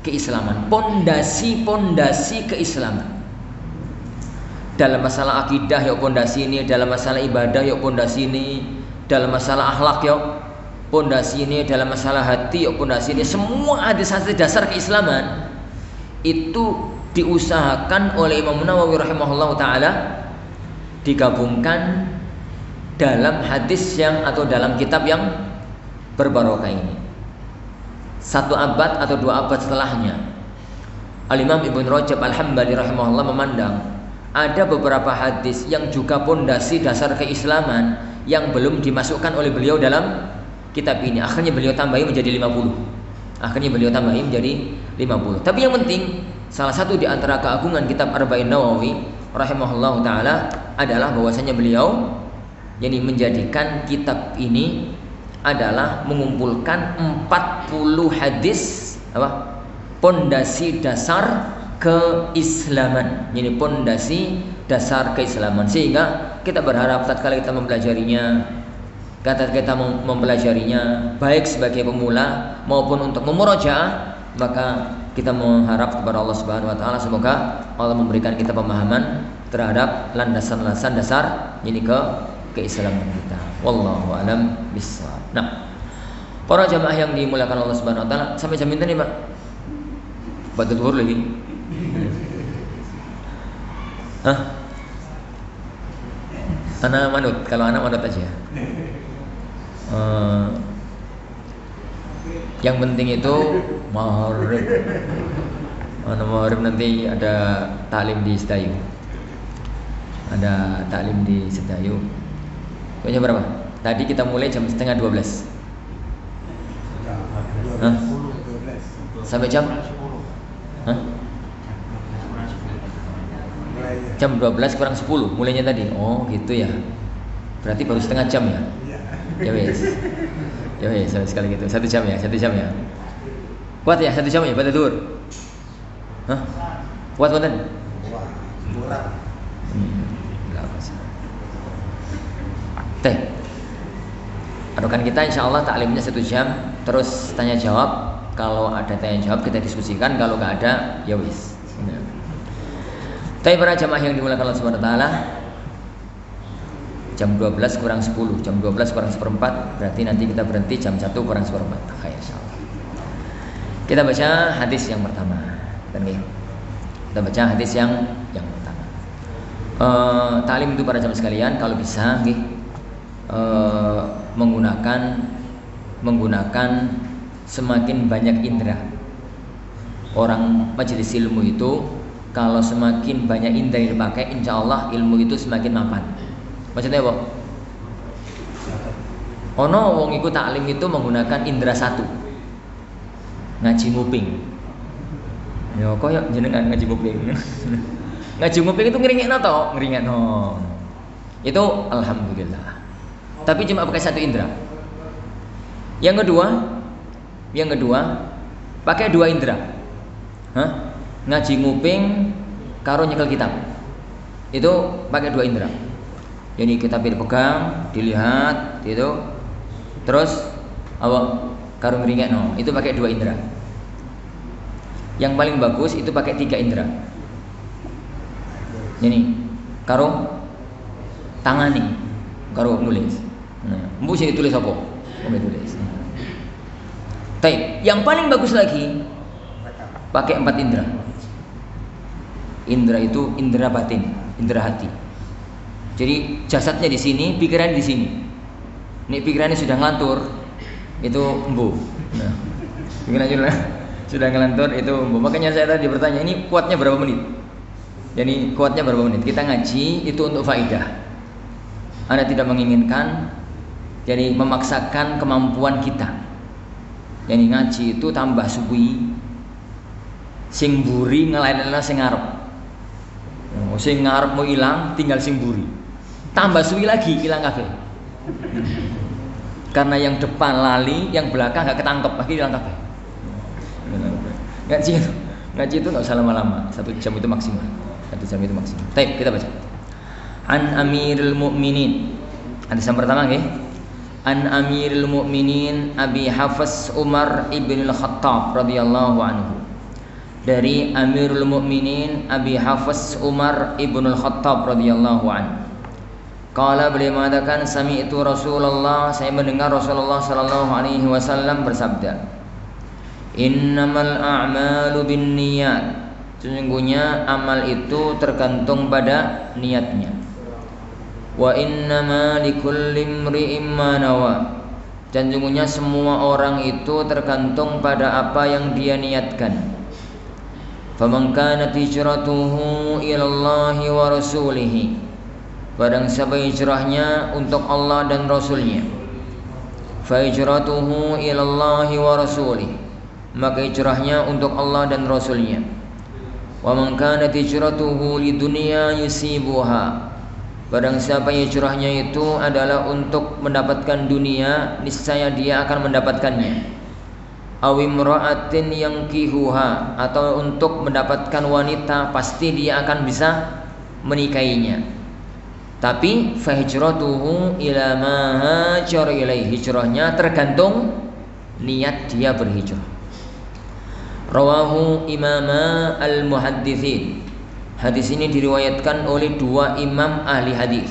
keislaman, pondasi keislaman. dalam masalah akidah yuk pondasi ini, dalam masalah ibadah yuk pondasi ini, dalam masalah akhlak yuk pondasi ini, dalam masalah hati yuk pondasi ini. Semua hadis-hadis dasar keislaman itu diusahakan oleh Imam Nawawi rahimahullah taala digabungkan dalam hadis yang atau dalam kitab yang berbarokah ini. 1 abad atau 2 abad setelahnya, Al-Imam Ibn Rajab Al-Hambali rahimahullah memandang ada beberapa hadis yang juga pondasi dasar keislaman yang belum dimasukkan oleh beliau dalam kitab ini. Akhirnya beliau tambahi menjadi 50. Tapi yang penting, salah satu di antara keagungan kitab Arba'in Nawawi rahimahullah taala adalah bahwasanya beliau menjadikan kitab ini adalah mengumpulkan 40 hadis pondasi dasar keislaman. Ini pondasi dasar keislaman, sehingga kita berharap tatkala kita mempelajarinya baik sebagai pemula maupun untuk memurojaah, maka kita mengharap kepada Allah Subhanahu wa taala semoga Allah memberikan kita pemahaman terhadap landasan-landasan dasar keislaman kita. Wallahu alam bissawab. Nah, para jamaah yang dimuliakan Allah Subhanahu wa taala, sampai jam ini Pak. Batu zuhur lagi. Anak manut, kalau anak manut aja. Yang penting itu maghrib. Maghrib nanti ada taklim di Sedayu. Jam berapa? Tadi kita mulai jam 11:30. Sampai jam? Jam 12 kurang 10 mulainya tadi. Oh gitu ya. Berarti baru setengah jam ya? Ya wes. Sekali gitu. 1 jam ya. Kuat ya 1 jam ya pada dur. Kuat banget. Adukan kita insya Allah taklimnya 1 jam. Terus tanya jawab. Kalau ada tanya jawab kita diskusikan. Kalau nggak ada ya wis. Tapi para jamaah yang dimuliakan Allah Subhanahu wa taala, jam 12 kurang 10, jam 12 kurang 1/4, berarti nanti kita berhenti jam 1 kurang 1/4. Insyaallah. Kita baca hadis yang pertama. Kita baca hadis yang pertama. Taklim itu para jamaah sekalian kalau bisa menggunakan semakin banyak indera. Orang majelis ilmu itu kalau semakin banyak indera yang dipakai, insya Allah ilmu itu semakin mapan. Maksudnya apa? Ono wong iku taklim itu menggunakan indera 1, ngaji nguping. Ya koyo jenengan ngaji nguping. Ngaji nguping itu ngeringekno. Itu alhamdulillah. Tapi cuma pakai 1 indera. Yang kedua pakai 2 indera. Ngaji nguping karo nyekel kitab. Itu pakai 2 indera. Jadi kitab dipegang, dilihat gitu. Terus karo ngeringekno, itu pakai 2 indera. Yang paling bagus itu pakai 3 indera. Ini karo tangani, karo nulis. Mbu sini tulis apa? Tulis. Baik, yang paling bagus lagi pakai 4 indera. Indera itu indera batin, indera hati. Jadi jasadnya di sini, pikiran di sini. Nih pikirannya sudah ngelantur, itu embu. Nah, pikirannya sudah ngelantur itu embu. Makanya saya tadi bertanya, ini kuatnya berapa menit? Jadi kuatnya berapa menit? Kita ngaji itu untuk faidah. Anda tidak menginginkan, jadi memaksakan kemampuan kita. Jadi ngaji itu tambah suwi, sing buri ngelain sing ngarep. Sing ngarep mau hilang, tinggal sing buri. Tambah suwi lagi hilang kabeh. Karena yang depan lali, yang belakang nggak ketangkep, lagi hilang kabeh. Ngaji itu nggak usah lama-lama, 1 jam itu maksimal. 1 jam itu maksimal. Baik, kita baca. An Amirul Mukminin. Hadis yang pertama nggih. An Amirul Mukminin Abi Hafs Umar ibn al-Khattab radhiyallahu anhu dari Amirul Mukminin Abi Hafs Umar ibnul Khattab radhiyallahu anhu. Qala, beliau mengatakan, sami'tu Rasulullah, saya mendengar Rasulullah sallallahu alaihi wasallam bersabda, innamal a'malu binniyat, sesungguhnya amal itu tergantung pada niatnya. Wa innama likulli imri'in ma nawa, dan sesungguhnya semua orang itu tergantung pada apa yang dia niatkan. Faman kanat hijratuhu ilallahi wa rasulihi, barang siapa hijrahnya untuk Allah dan Rasulnya, fa hijratuhu ilallahi wa rasulihi, maka hijrahnya untuk Allah dan Rasulnya. Wa man kanat hijratuhu lidunya yusibuha, barang siapa hijrahnya itu adalah untuk mendapatkan dunia, niscaya dia akan mendapatkannya. Awimra'atin yankihuha, atau untuk mendapatkan wanita, pasti dia akan bisa menikahinya. Tapi fahijratuhu ila ma hajar ilaih, hijrahnya tergantung niat dia berhijrah. Rawahu imama al-muhaddithin, hadis ini diriwayatkan oleh dua imam ahli hadis,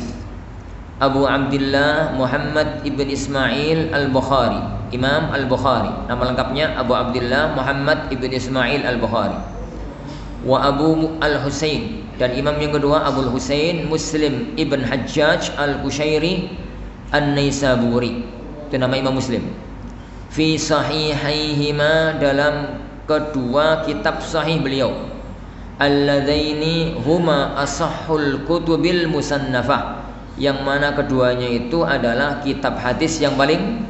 Abu Abdullah Muhammad ibn Ismail al-Bukhari, Imam al-Bukhari, nama lengkapnya Abu Abdullah Muhammad ibn Ismail al-Bukhari, wa Abu al-Husain, dan imam yang kedua Abu al-Husain Muslim ibn Hajjaj al-Qushairi an-Naisaburi, itu nama imam Muslim. Fi sahihaihima, dalam kedua kitab sahih beliau, alladzaini huma asahhul kutubil musannafah, yang mana keduanya itu adalah kitab hadis yang paling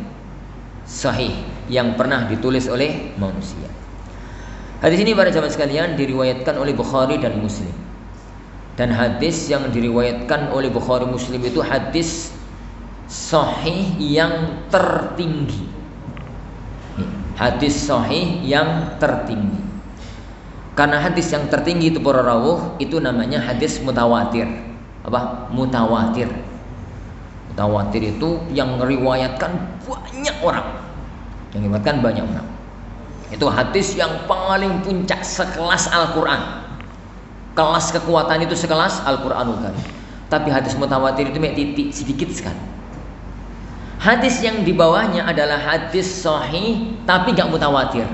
sahih yang pernah ditulis oleh manusia. Hadis ini para jamaah sekalian diriwayatkan oleh Bukhari dan Muslim. Dan hadis yang diriwayatkan oleh Bukhari Muslim itu hadis sahih yang tertinggi. Hadis sahih yang tertinggi. Karena hadis yang tertinggi itu para rawuh itu namanya hadis mutawatir. Apa? Mutawatir. Mutawatir itu yang meriwayatkan banyak orang. Yang meriwayatkan banyak orang. Itu hadis yang paling puncak sekelas Al-Quran. Kelas kekuatan itu sekelas Al-Quranul Karim. Tapi hadis mutawatir itu titik sedikit sekali. Hadis yang di bawahnya adalah hadis sahih tapi gak mutawatir.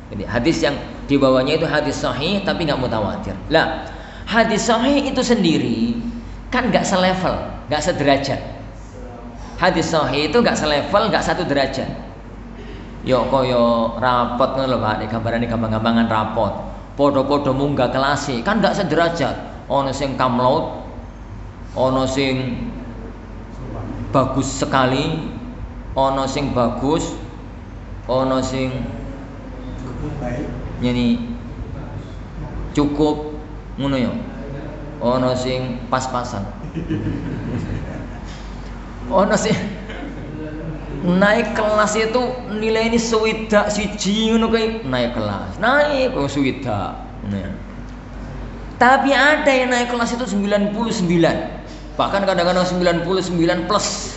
Jadi hadis yang di bawahnya itu hadis sahih tapi gak mutawatir. Lah, hadis sahih itu sendiri kan gak selevel, gak sederajat. Hadis sahih itu gak selevel, gak satu derajat. Yo koyo rapot ngono lho Pak, gambarane gampang-gampangan rapot. Podo-podo munggah kelas kan gak sederajat. Ono sing kamlaut, ono sing bagus sekali, ono sing bagus, ono sing nyeni cukup ngono ya. Ono sing pas-pasan. Ono sing naik kelas itu nilai ini swidak siji ngono kuwi, naik kelas. Naik kok swidak. Tapi ada yang naik kelas itu 99. Bahkan kadang-kadang 99 plus.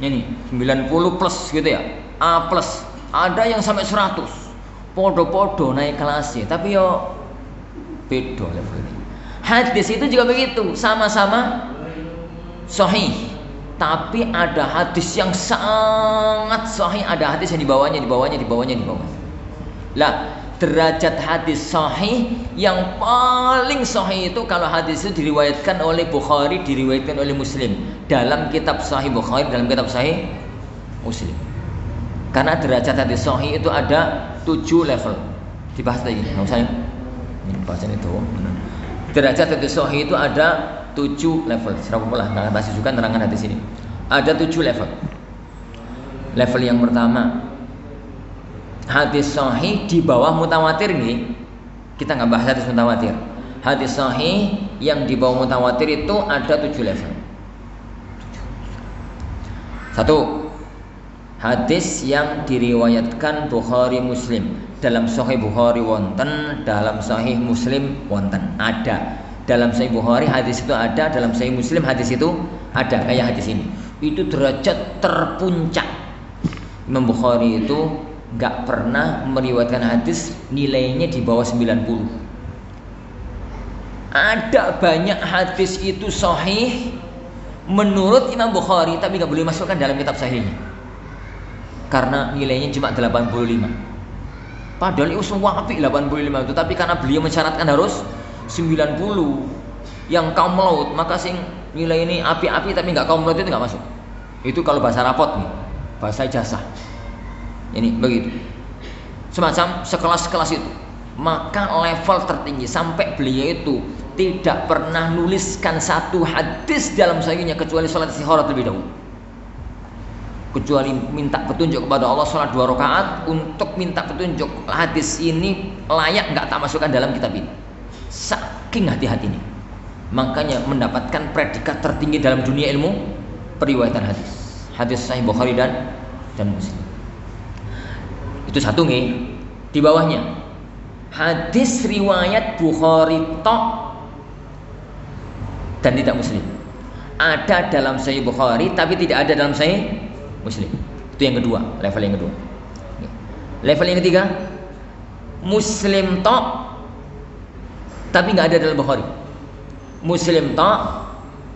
Ini 90 plus gitu ya. A plus. Ada yang sampai 100. Podo-podo naik kelasnya, tapi yo beda levelnya. Hadis itu juga begitu, sama-sama sahih. Tapi ada hadis yang sangat sahih, ada hadis yang di bawahnya. Lah, derajat hadis sahih yang paling sahih itu kalau hadis itu diriwayatkan oleh Bukhari, diriwayatkan oleh Muslim dalam kitab Sahih Bukhari, dalam kitab Sahih Muslim. Karena derajat hadis sahih itu ada 7 level. Dibahas lagi, nggak usah. Ini bacaan itu. Derajat hadis sahih itu ada 7 level. Serapa pula nggak bahas juga terangan hadis ini. Ada 7 level. Level yang pertama, hadis sahih di bawah mutawatir nih. Kita nggak bahas hadis mutawatir. Hadis sahih yang di bawah mutawatir itu ada 7 level. 1. Hadis yang diriwayatkan Bukhari Muslim. Dalam Sahih Bukhari wonten, dalam Sahih Muslim wonten. Ada. Dalam Sahih Bukhari hadis itu ada, dalam Sahih Muslim hadis itu ada. Kayak hadis ini. Itu derajat terpuncak. Imam Bukhari itu nggak pernah meriwayatkan hadis nilainya di bawah 90. Ada banyak hadis itu sahih menurut Imam Bukhari, tapi nggak boleh masukkan dalam kitab sahihnya karena nilainya cuma 85. Padahal itu semua apik 85 itu, tapi karena beliau mensyaratkan harus 90 yang kaum laut, maka sing nilai ini api-api tapi nggak kaum laut itu nggak masuk. Itu kalau bahasa rapot nih, bahasa ijazah. Ini begitu. Semacam sekelas-kelas itu. Maka level tertinggi sampai beliau itu tidak pernah nuliskan satu hadis dalam sahihnya kecuali salat istikharah terlebih dahulu. Kecuali minta petunjuk kepada Allah, salat 2 rakaat untuk minta petunjuk hadis ini layak nggak tak masukkan dalam kitab ini. Saking hati-hati ini, makanya mendapatkan predikat tertinggi dalam dunia ilmu periwayatan hadis. Hadis sahih Bukhari dan Muslim. Itu satu nih. Di bawahnya hadis riwayat Bukhari tok dan tidak Muslim. Ada dalam sahih Bukhari tapi tidak ada dalam sahih Muslim. Itu yang kedua, level yang kedua. Level yang ketiga, Muslim tok tapi nggak ada dalam Bukhari. Muslim tok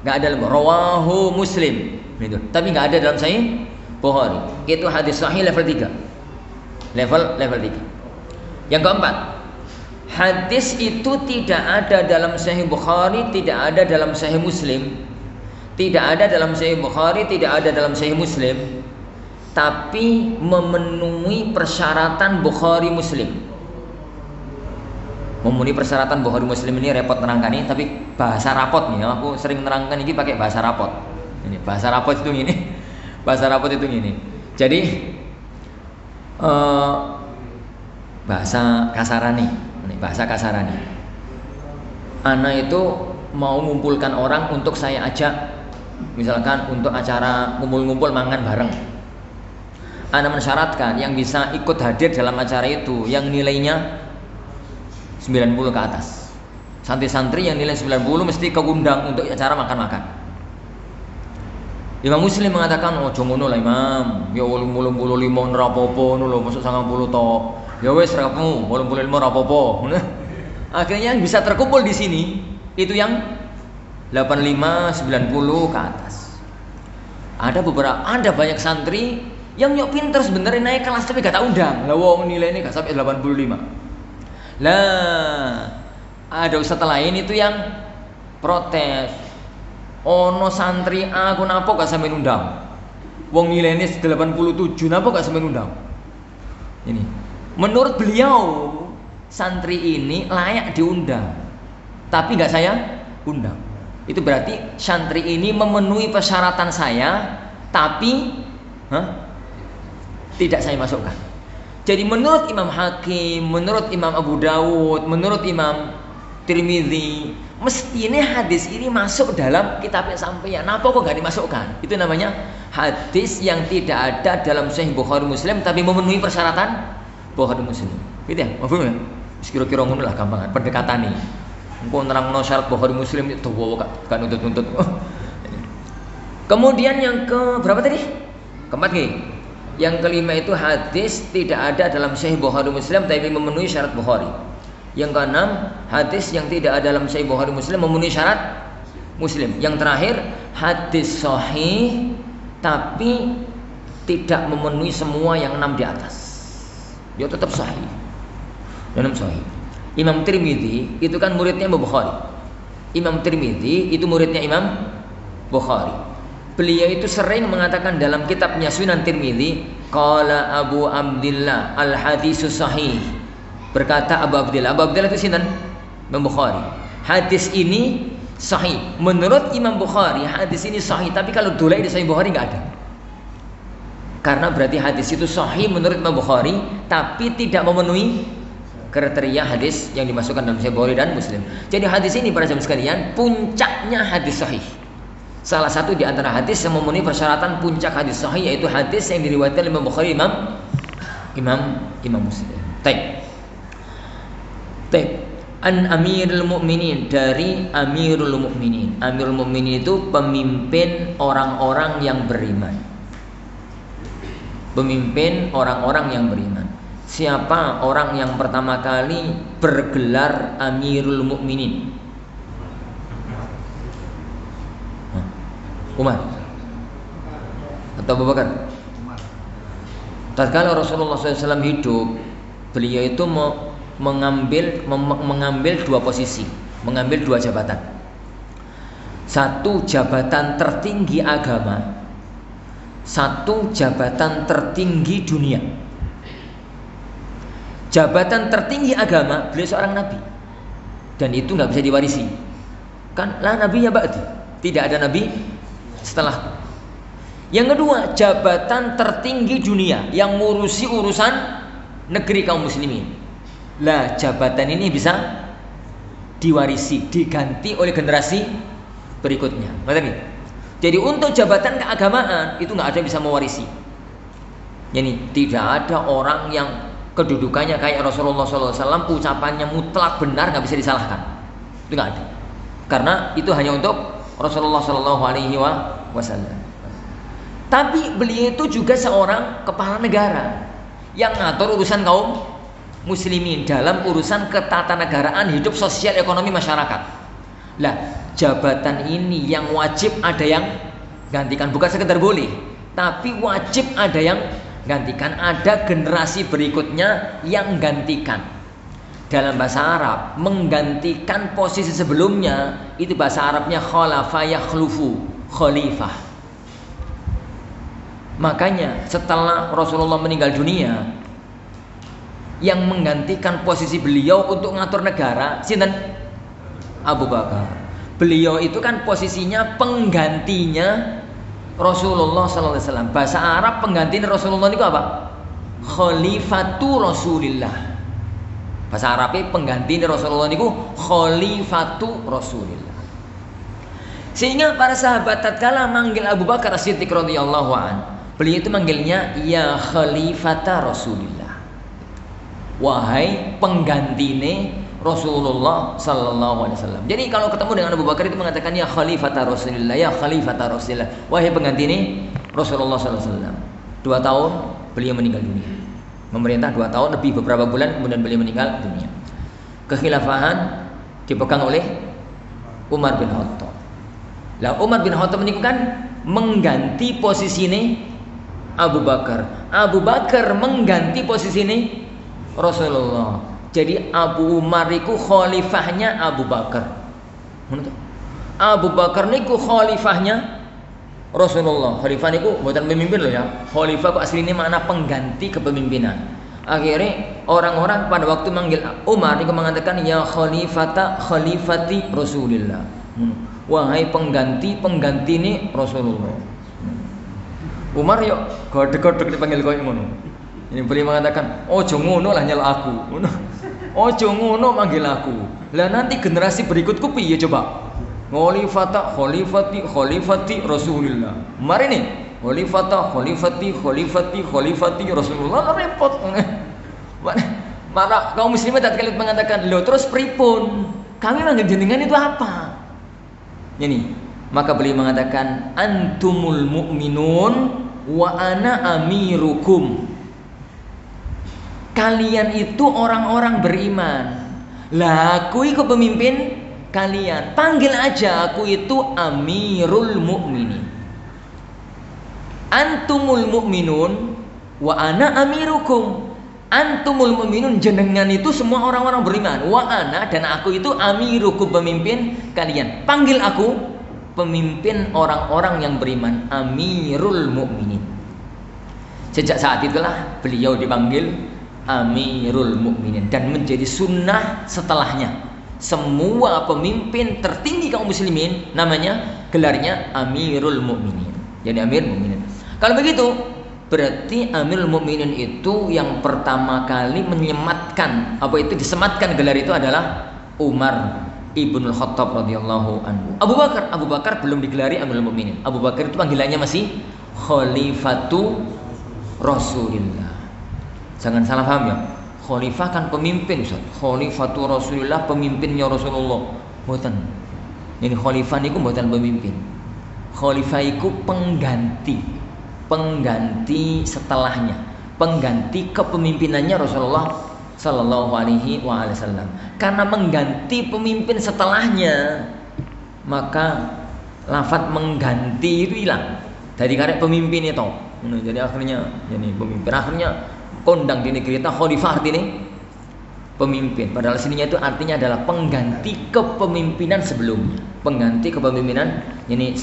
nggak ada dalam rawahu Muslim, gitu. Tapi nggak ada dalam sahih Bukhari. Itu hadis sahih level 3. Level 3. Yang keempat, hadis itu tidak ada dalam sahih Bukhari, tidak ada dalam sahih Muslim. Tidak ada dalam sahih Bukhari, tidak ada dalam sahih Muslim, tapi memenuhi persyaratan Bukhari Muslim. Memenuhi persyaratan Bukhari Muslim ini repot nerangkan ini, tapi bahasa rapot nih. Aku sering nerangkan ini pakai bahasa rapot. Ini bahasa rapot itu gini. Bahasa rapot itu gini. Jadi bahasa kasarani. Ini bahasa kasarani. Ana itu mau mengumpulkan orang untuk saya ajak, misalkan untuk acara ngumpul-ngumpul mangan bareng. Ana mensyaratkan yang bisa ikut hadir dalam acara itu yang nilainya 90 ke atas. Santri-santri yang nilai 90 mesti keundang untuk acara makan-makan. Imam Muslim mengatakan, "Oh, jongono lah Imam. Ya 85 ora apa-apa ngono lho, masuk 90 tok. Ya wis ramu, 85 ora apa-apa." Akhirnya yang bisa terkumpul di sini itu yang 85, 90 ke atas. Ada banyak santri yang nyok pinter sebenarnya naik kelas tapi gak tak undang. Lah wong nilainya gak sampai 85. Lah ada ustaz lain itu yang protes. Ono santri aku napa gak sampai undang. Wong nilainya 87 napa gak sampai undang. Ini menurut beliau santri ini layak diundang, tapi gak saya undang. Itu berarti santri ini memenuhi persyaratan saya, tapi tidak saya masukkan. Jadi menurut Imam Hakim, menurut Imam Abu Dawud, menurut Imam Tirmidzi, mestinya hadis ini masuk dalam kitabnya sampeyan. Kenapa kok nggak dimasukkan? Itu namanya hadis yang tidak ada dalam Sahih Bukhari Muslim, tapi memenuhi persyaratan Bukhari Muslim. Gitu ya, maaf ya. Kira-kira ngono lah gampangan pendekatan nih. Engko nerangno syarat Bukhari Muslim itu kan nuntut-nuntut. Kemudian yang ke berapa tadi? Keempat nih. Yang kelima itu hadis tidak ada dalam Sahih Bukhari Muslim tapi memenuhi syarat Bukhari. Yang keenam, hadis yang tidak ada dalam Sahih Bukhari Muslim memenuhi syarat Muslim. Yang terakhir, hadis sahih tapi tidak memenuhi semua yang 6 di atas. Dia tetap sahih. Dan sahih. Imam Tirmidzi itu kan muridnya Imam Bukhari. Imam Tirmidzi itu muridnya Imam Bukhari. Beliau itu sering mengatakan dalam kitabnya Sunan Tirmidzi, qala Abu Abdillah al-hadisus sahih. Berkata Abu Abdillah. Abu Abdillah itu sinten? Imam Bukhari. Hadis ini sahih. Menurut Imam Bukhari, hadis ini sahih, tapi kalau dolai di Sahih Bukhari enggak ada. Karena berarti hadis itu sahih menurut Imam Bukhari, tapi tidak memenuhi kriteria hadis yang dimasukkan dalam Sahih Bukhari dan Muslim. Jadi hadis ini para jamaah sekalian, puncaknya hadis sahih. Salah satu di antara hadis yang memenuhi persyaratan puncak hadis sahih yaitu hadis yang diriwayatkan Imam Bukhari, Imam Muslim. Baik. An Amirul Mukminin, dari Amirul Mukminin. Amirul Mukminin itu pemimpin orang-orang yang beriman. pemimpin orang-orang yang beriman. Siapa orang yang pertama kali bergelar Amirul Mukminin? Umar atau Abu Bakar? Tatkala Rasulullah SAW hidup, beliau itu mengambil dua posisi, mengambil dua jabatan. Satu jabatan tertinggi agama, satu jabatan tertinggi dunia. Jabatan tertinggi agama, beliau seorang nabi, dan itu nggak bisa diwarisi. Kan la nabi ya ba'di, tidak ada nabi setelah. Yang kedua, jabatan tertinggi dunia yang ngurusi urusan negeri kaum muslimin. Lah, jabatan ini bisa diwarisi, diganti oleh generasi berikutnya. Ngerti? Jadi untuk jabatan keagamaan itu nggak ada yang bisa mewarisi. Yani tidak ada orang yang kedudukannya kayak Rasulullah SAW, ucapannya mutlak benar, nggak bisa disalahkan. Itu nggak ada. Karena itu hanya untuk Rasulullah SAW. Tapi beliau itu juga seorang kepala negara yang ngatur urusan kaum muslimin dalam urusan ketatanegaraan hidup sosial ekonomi masyarakat. Lah, jabatan ini yang wajib ada yang gantikan, bukan sekedar boleh, tapi wajib ada yang gantikan, ada generasi berikutnya yang gantikan. Dalam bahasa Arab, menggantikan posisi sebelumnya itu bahasa Arabnya khalafa yakhlufu, khalifah. Makanya setelah Rasulullah meninggal dunia, yang menggantikan posisi beliau untuk ngatur negara sinten? Abu Bakar. Beliau itu kan posisinya penggantinya Rasulullah SAW. Bahasa Arab pengganti Rasulullah itu apa? Khalifatu Rasulillah. Bahasa Arabnya pengganti Rasulullah itu Khalifatu Rasulillah. Sehingga para sahabat tatkala manggil Abu Bakar As-Siddiq radhiyallahu an, beliau itu manggilnya ya Khalifata Rasulillah. Wahai penggantine Rasulullah sallallahu alaihi wasallam. Jadi kalau ketemu dengan Abu Bakar itu mengatakan ya Khalifata Rasulillah, ya Khalifata Rasulillah. Wahai penggantine Rasulullah sallallahu alaihi wasallam. 2 tahun beliau meninggal dunia. Memerintah 2 tahun lebih beberapa bulan kemudian beliau meninggal dunia. Kekhilafahan dipegang oleh Umar bin Khattab. Lah Umar bin Khattab ini kan mengganti posisi ini Abu Bakar. Abu Bakar mengganti posisi ini Rasulullah. Jadi Abu Umar itu khalifahnya Abu Bakar. Abu Bakar niku khalifahnya Rasulullah. Khalifah niku bukan pemimpin loh ya. Khalifah kok aslinya makna pengganti kepemimpinan. Akhirnya orang-orang pada waktu manggil Umar niku mengatakan ya khalifati Rasulillah. Wahai pengganti ini Rasulullah. Umar yuk godek-godek dipanggil koyo ngono. Ini beliau mengatakan, ojo ngono lah nyel aku. Ojo ngono manggil aku. Lah nanti generasi berikutku piye coba? Khalifati Rasulullah. Mari nih, khalifati Rasulullah, repot. Maka kaum muslimin tatkala mengatakan, "Loh, terus pripun? Kami manggil jenengan itu apa?" Ini, maka beliau mengatakan, "Antumul mu'minun wa ana amirukum." Kalian itu orang-orang beriman. Lah aku itu pemimpin kalian. Panggil aja aku itu Amirul Mukminin. Antumul mu'minun wa ana amirukum. Antumul mu'minun, jenengan itu semua orang-orang beriman. Wa ana, dan aku itu amirukum, pemimpin kalian. Panggil aku pemimpin orang-orang yang beriman, Amirul Mukminin. Sejak saat itulah beliau dipanggil Amirul Mukminin dan menjadi sunnah setelahnya. Semua pemimpin tertinggi kaum muslimin namanya gelarnya Amirul Mukminin. Jadi Amirul Mukminin. Kalau begitu berarti Amirul Mukminin itu yang pertama kali menyematkan, apa itu disematkan gelar itu adalah Umar Ibnul Khattab radhiyallahu anhu. Abu Bakar belum digelari Amirul Mukminin. Abu Bakar itu panggilannya masih Khalifatu Rasulillah. Jangan salah paham ya. Khalifah kan pemimpin, Ustaz. Khalifatu Rasulillah, pemimpinnya Rasulullah. Mboten. Ini khalifah niku mboten pemimpin. Khalifah iku pengganti. pengganti setelahnya, pengganti kepemimpinannya Rasulullah Sallallahu Alaihi Wasallam. Karena mengganti pemimpin setelahnya, maka lafadz mengganti itu hilang dari karek pemimpin itu. Jadi akhirnya, jadi pemimpin akhirnya kondang di negeri kita khalifah artinya pemimpin. Padahal sininya itu artinya adalah pengganti kepemimpinan sebelumnya, pengganti kepemimpinan ini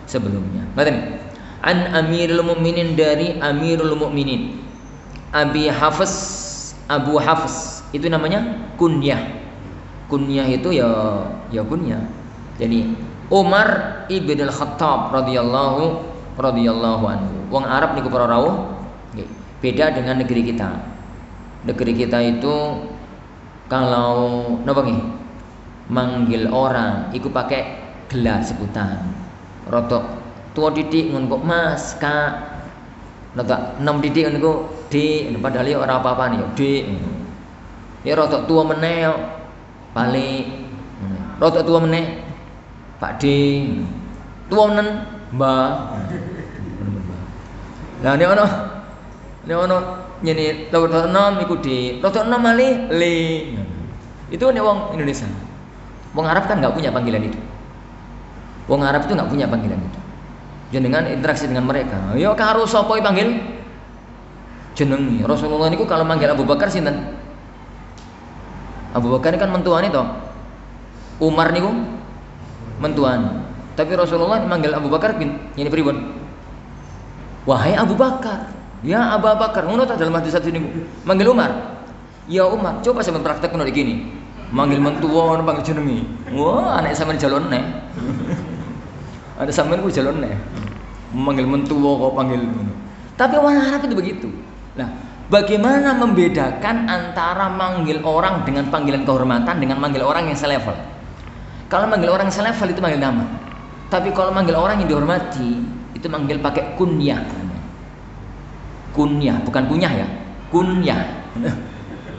sebelumnya. Berarti an Amirul Mukminin, dari Amirul Mukminin Abu Hafs itu namanya kunyah. Kunyah itu ya kunyah. Jadi Umar ibn al-Khattab radhiyallahu anhu. Wong Arab niku para rawuh beda dengan negeri kita. Negeri kita itu kalau napa nggih manggil orang iku pakai gelar sebutan. Rodok tua didik ngono kok Mas, Kak. Rodok enom didik ngono kok Dik, padahal ya ora apa-apa nih, Dik. Ya rodok tua meneh balik. Rodok tua meneh Pak D. Tua menen Mbak. Lah nek ono nyene rodok enom iku Dik. Rodok enom malih Le. Itu nek wong Indonesia. Wong Arab kan enggak punya panggilan itu. Wong Arab itu enggak punya panggilan itu. Jenengan interaksi dengan mereka. Ya karo sapa panggil? Jenengi. Rasulullah niku kalau manggil Abu Bakar sinten? Abu Bakar kan mentuani toh. Umar niku mentuani. Tapi Rasulullah manggil Abu Bakar ini pripun? Wahai Abu Bakar. Ya Abu Bakar. Ngono ta dalam hadis satu niku. Manggil Umar. Ya Umar, coba sampean praktekno iki gini. Manggil mentua ono panggil jenengi. Wah, anak sampean jalon neh. Ada sampean ku jalon neh. Manggil mentua kok panggil ngono. Tapi orang Arab itu begitu. Nah, bagaimana membedakan antara manggil orang dengan panggilan kehormatan dengan manggil orang yang selevel? Kalau manggil orang selevel itu manggil nama. Tapi kalau manggil orang yang dihormati itu manggil pakai kunyah. Kunyah, bukan kunyah ya. Kunyah.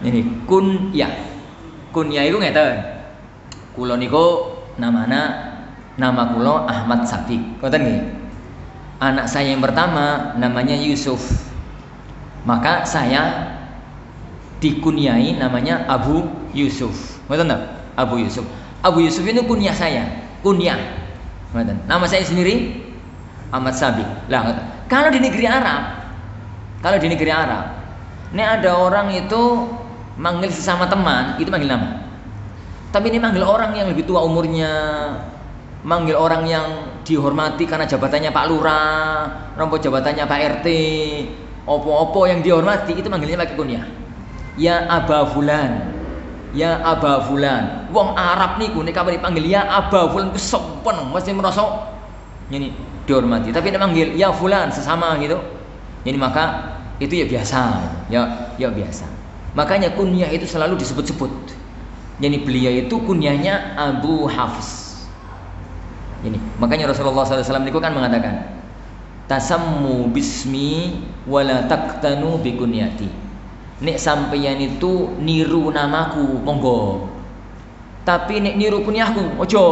Ini kunyah. Kunyah itu ngeten. Kula niku nama kula Ahmad Safiq. Ngoten nggih. Anak saya yang pertama namanya Yusuf. Maka saya dikunyai namanya Abu Yusuf. Ngoten ta? Abu Yusuf. Abu Yusuf itu kunyah saya. Kunyah. Ngoten. Nama saya sendiri Ahmad Safiq. Lah, kalau di negeri Arab, ini ada orang itu manggil sesama teman, itu manggil nama. Tapi ini manggil orang yang lebih tua umurnya, manggil orang yang dihormati karena jabatannya Pak Lurah, rompo jabatannya Pak RT, opo-opo yang dihormati itu manggilnya pakai kunyah. Ya Aba Fulan, ya Aba Fulan. Wong Arab niku nek kabeh dipanggil ya Aba Fulan ku sopan, mesti merasa ini dihormati. Tapi nek manggil ya Fulan sesama gitu, ini maka itu ya biasa, ya biasa. Makanya kunyah itu selalu disebut-sebut. Jadi beliau itu kunyahnya Abu Hafs. Ini makanya Rasulullah SAW itu kan mengatakan, tasammu bismi wala taqtanu bi kunyati. Nek sampeyan itu niru namaku monggo. Tapi nek niru kunyahku ojo.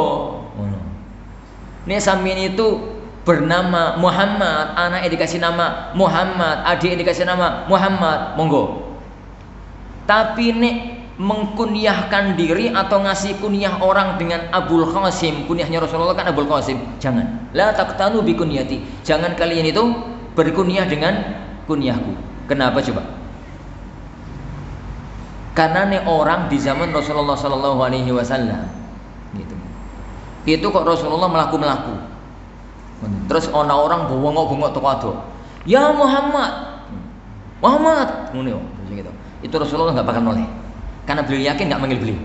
Nek sampeyan itu bernama Muhammad, anak dikasih nama Muhammad, adik dikasih nama Muhammad, monggo. Tapi nek mengkunyahkan diri atau ngasih kunyah orang dengan Abul Qasim, kunyahnya Rasulullah kan Abul Qasim, jangan. La taqtanu bi kunyati. Jangan kalian itu berkunyah dengan kunyahku. Kenapa coba? Karena nih orang di zaman Rasulullah Sallallahu Alaihi Wasallam, gitu. Itu kok Rasulullah melaku. Terus orang bongok-bongok toko ya Muhammad, ngono gitu. Itu Rasulullah nggak bakal noleh. Karena beliau yakin nggak manggil beliau.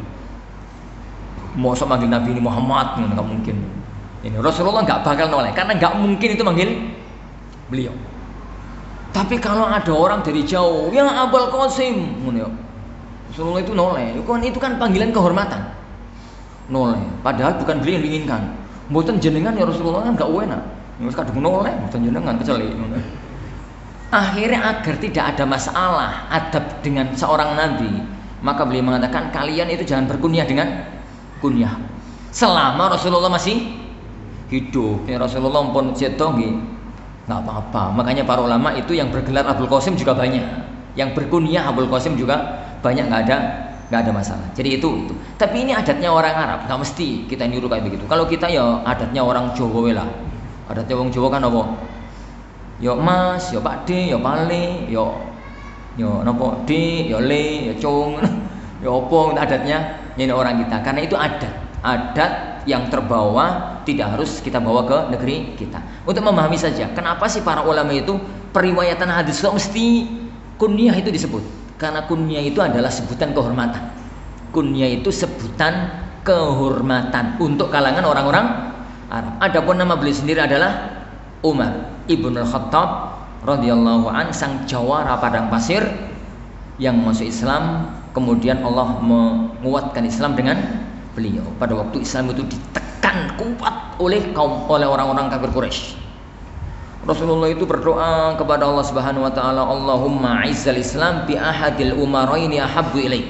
Mosok manggil Nabi ini Muhammad, nggak mungkin. Ini Rasulullah nggak bakal noleh, karena nggak mungkin itu manggil beliau. Tapi kalau ada orang dari jauh, ya Abul Qasim, Rasulullah itu noleh. Itu kan panggilan kehormatan. Noleh. Padahal bukan beliau yang diinginkan. Mboten jenengan ya Rasulullah kan nggak enak. Wis kadung noleh, mboten jenengan kecuali. Akhirnya agar tidak ada masalah adab dengan seorang nabi, maka beliau mengatakan kalian itu jangan berkunyah dengan kunyah selama Rasulullah masih hidup. Ya Rasulullah pun ceto nggih nggak apa-apa. Makanya para ulama itu yang bergelar Abul Qasim juga banyak, yang berkunyah Abul Qasim juga banyak, nggak ada masalah. Jadi itu. Tapi ini adatnya orang Arab, nggak mesti kita nyuruh kayak begitu. Kalau kita ya adatnya orang Jawa lah. Adatnya orang Jawa kan apa? Yo Mas, yo Pak D, yo Pale, yo nopo D, yo Le, yo Cung, yo opo, adatnya ini orang kita. Karena itu adat yang terbawa, tidak harus kita bawa ke negeri kita. Untuk memahami saja, kenapa sih para ulama itu periwayatan hadis kok mesti kunyah itu disebut? Karena kunyah itu adalah sebutan kehormatan. Kunyah itu sebutan kehormatan untuk kalangan orang-orang Arab. Adapun nama beliau sendiri adalah Umar Ibn Al-Khattab radhiyallahu an, sang jawara padang pasir yang masuk Islam. Kemudian Allah menguatkan Islam dengan beliau. Pada waktu Islam itu ditekan kuat oleh orang-orang kafir Quraisy. Rasulullah itu berdoa kepada Allah Subhanahu wa taala, Allahumma izzal Islam bi ahadil umaraini ahabbu ilaik.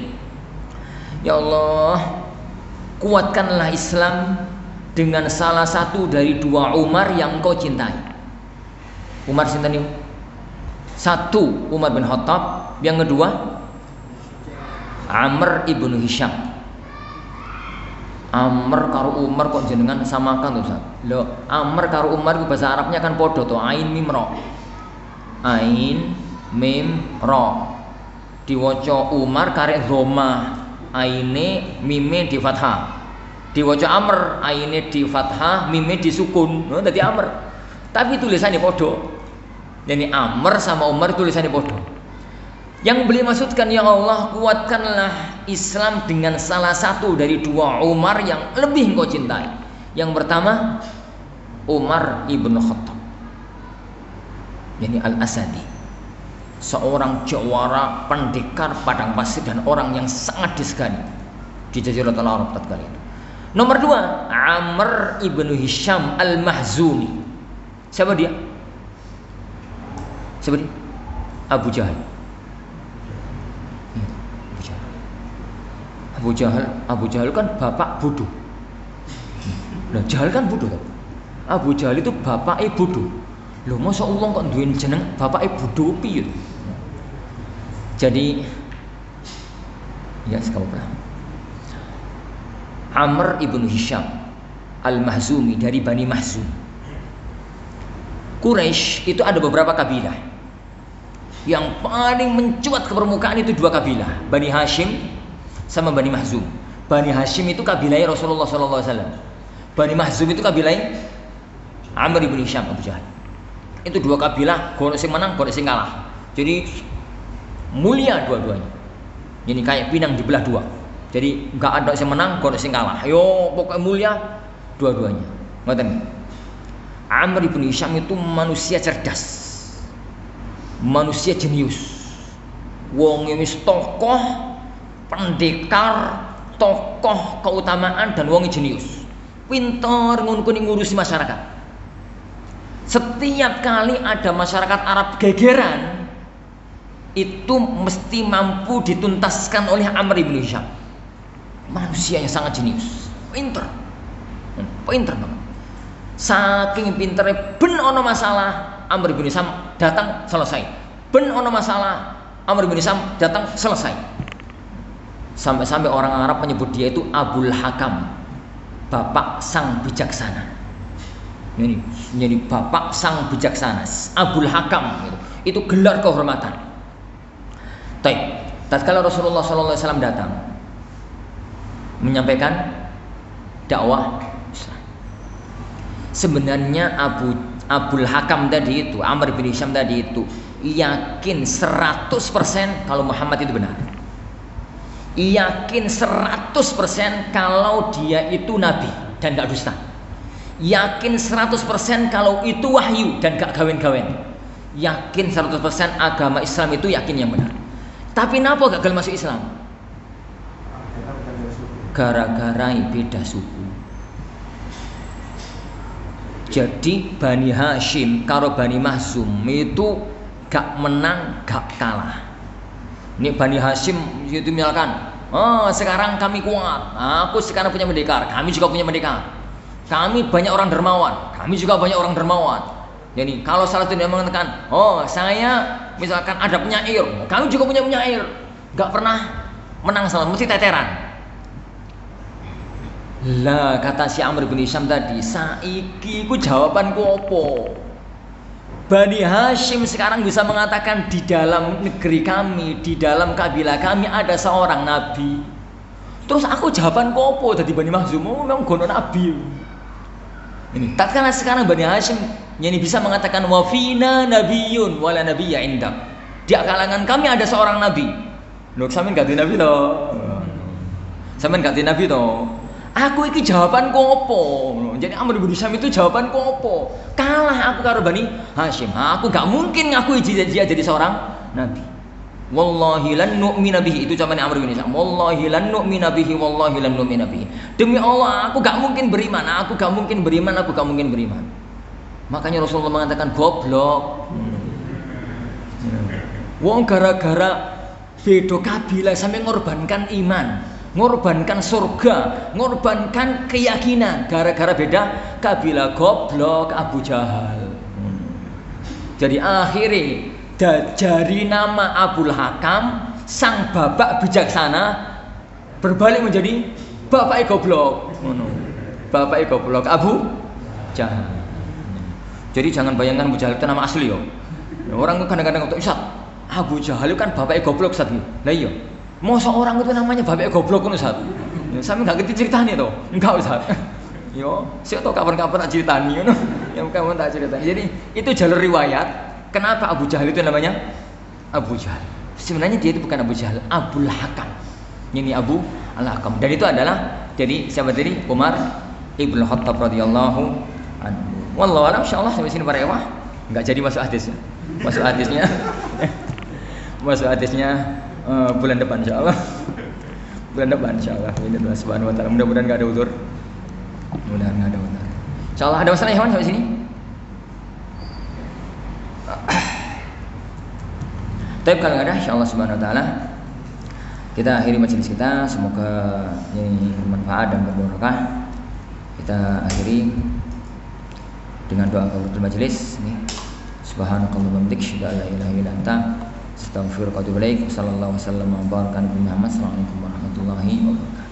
Ya Allah, kuatkanlah Islam dengan salah satu dari dua Umar yang kau cintai. Umar sinten niku? Satu Umar bin Khattab, yang kedua Amr ibnu Hisham. Amr karo Umar kok jenengan samakan tuh Ustaz. Lho, Amr karo Umar itu bahasa Arabnya kan podo to, ain mim ra. Ain mim ra. Diwaca Umar karek dhamma, aine mime di fathah. Diwaca Amr, aine di fathah, mime di sukun. Nah, dadi Amr. Tapi tulisannya podo. Jadi Amr sama Umar tulisannya podo. Yang beliau maksudkan, ya Allah, kuatkanlah Islam dengan salah satu dari dua Umar yang lebih engkau cintai. Yang pertama Umar ibn Khattab, yani Al-Asadi, seorang jawara pendekar padang pasir dan orang yang sangat disegani di Jaziratul Arab tatkala itu. Nomor dua Amr ibn Hisham Al-Mahzuni. Siapa dia? Siapa dia? Abu Jahal. Abu Jahal kan bapak bodoh. Nah, Jahal kan bodoh kan? Abu Jahal itu bapak bodoh. Loh, masa Allah kok duwe jeneng bapak bodoh piye? Jadi ya sekalian. Amr ibn Hisham Al-Mahzumi dari Bani Mahzum. Quraisy itu ada beberapa kabilah. Yang paling mencuat ke permukaan itu dua kabilah, Bani Hashim sama Bani Mahzum. Bani Hashim itu kabilahnya Rasulullah SAW. Bani Mahzum itu kabilahnya Amr ibn Hisham Abu Jahal. Itu dua kabilah, gono sing menang, gono sing kalah. Jadi mulia dua-duanya. Jadi kayak pinang dibelah dua. Jadi nggak ada yang menang, gono sing kalah. Yo pokoknya mulia dua-duanya. Ngoten. Amr ibn Hisham itu manusia cerdas, manusia jenius. Wong wis tokoh, pendekar, tokoh keutamaan dan wong jenius. Pintar ngurusi masyarakat. Setiap kali ada masyarakat Arab gegeran, itu mesti mampu dituntaskan oleh Amr ibn Hisham. Manusia yang sangat jenius, pintar banget. Saking pinternya, ben ono masalah Amr ibn Hisham datang selesai. Ben ono masalah Amr ibn Hisham datang selesai. Sampai-sampai orang Arab menyebut dia itu Abul Hakam, bapak sang bijaksana. Ini jadi bapak sang bijaksana, Abul Hakam itu gelar kehormatan. Tatkala Rasulullah SAW datang menyampaikan dakwah Islam, sebenarnya Abul Hakam tadi itu, Amr bin Hisham tadi itu yakin 100% kalau Muhammad itu benar. Yakin 100% kalau dia itu nabi dan gak dusta. Yakin 100% kalau itu wahyu dan gak gawen-gawen. Yakin 100% agama Islam itu yakin yang benar. Tapi kenapa gagal masuk Islam? Gara-gara beda suku. Jadi Bani Hashim karo Bani Mahzum itu gak menang, gak kalah. Ini Bani Hashim itu misalkan, sekarang kami kuat, aku sekarang punya pendekar, kami juga punya pendekar. Kami banyak orang dermawan, kami juga banyak orang dermawan. Jadi kalau salah satu dia mengatakan, oh saya misalkan ada penyair, kami juga punya penyair, nggak pernah menang salah, mesti teteran. Lah kata si Amr bin Hisham tadi, saiki ku jawabanku opo? Bani Hashim sekarang bisa mengatakan di dalam negeri kami, di dalam kabilah kami ada seorang nabi. Terus aku jawabanku opo? Jadi Bani Makhzum, oh memang gono nabi. Ini tatkala sekarang Bani Hashim yang bisa mengatakan wafina nabiyun wala nabiyya indak. Di kalangan kami ada seorang nabi. Loh, sampean gak di nabi toh? Sampean gak di nabi toh? Aku iki jawabanku opo? Jadi Amr bin Hisham itu jawabanku opo? Kalah aku karo Bani Hashim. Aku gak mungkin ngaku dia jadi seorang nabi. Wallahi lan nu'mina bihi, itu zaman Amr bin Hisham. Wallahi lan nu'mina bihi, wallahi lan nu'mina bihi. Demi Allah, aku gak mungkin beriman, aku gak mungkin beriman, aku gak mungkin beriman. Makanya Rasulullah mengatakan goblok. Wong gara-gara beda kabilah sampai ngorbankan iman, ngorbankan surga, ngorbankan keyakinan gara-gara beda kabilah, goblok Abu Jahal. Jadi akhirnya dari nama Abul Hakam, sang bapak bijaksana berbalik menjadi bapak goblok. Bapak goblok Abu Jahal. Jadi jangan bayangkan Abu Jahal itu nama asli yo. Orang itu kadang-kadang untuk Ustaz, Abu Jahal itu kan bapak goblok Ustaz. Lah iya. Masa orang itu namanya bapak goblok kan Ustaz? Sampe enggak ngerti ceritanya toh. Enggak Ustaz. Yo, saya tahu kapan-kapan tak ceritani ngono. Yang kapan tak ceritani. Jadi itu jalur riwayat. Kenapa Abu Jahal itu namanya Abu Jahal? Sebenarnya dia itu bukan Abu Jahal, Abul Hakam. Ini Abu Al-Hakam. Dan itu adalah jadi siapa tadi? Umar Ibnu Khattab radhiyallahu anhu. Wallahu a'lam, insyaallah sampai sini para ikhwah. Enggak jadi masuk hadisnya. Masuk hadisnya. Masuk hadisnya bulan depan insyaallah. Bulan depan insyaallah. Bismillah subhanahu wa taala. Mudah-mudahan enggak ada udzur. Mudah-mudahan enggak ada udzur. Insyaallah ada masalah ikhwan sampai sini? Tapi kalau nggak ada, insyaallah subhanahu wa taala kita akhiri majelis kita. Semoga ini bermanfaat dan berbarokah. Kita akhiri dengan doa kafaratul majelis. Subhanakallahumma wa bihamdika, la ilaha illa anta, astaghfiruka wa atubu ilaik. Sallallahu wasallam wa baraka ala Muhammad. Assalamualaikum warahmatullahi wabarakatuh.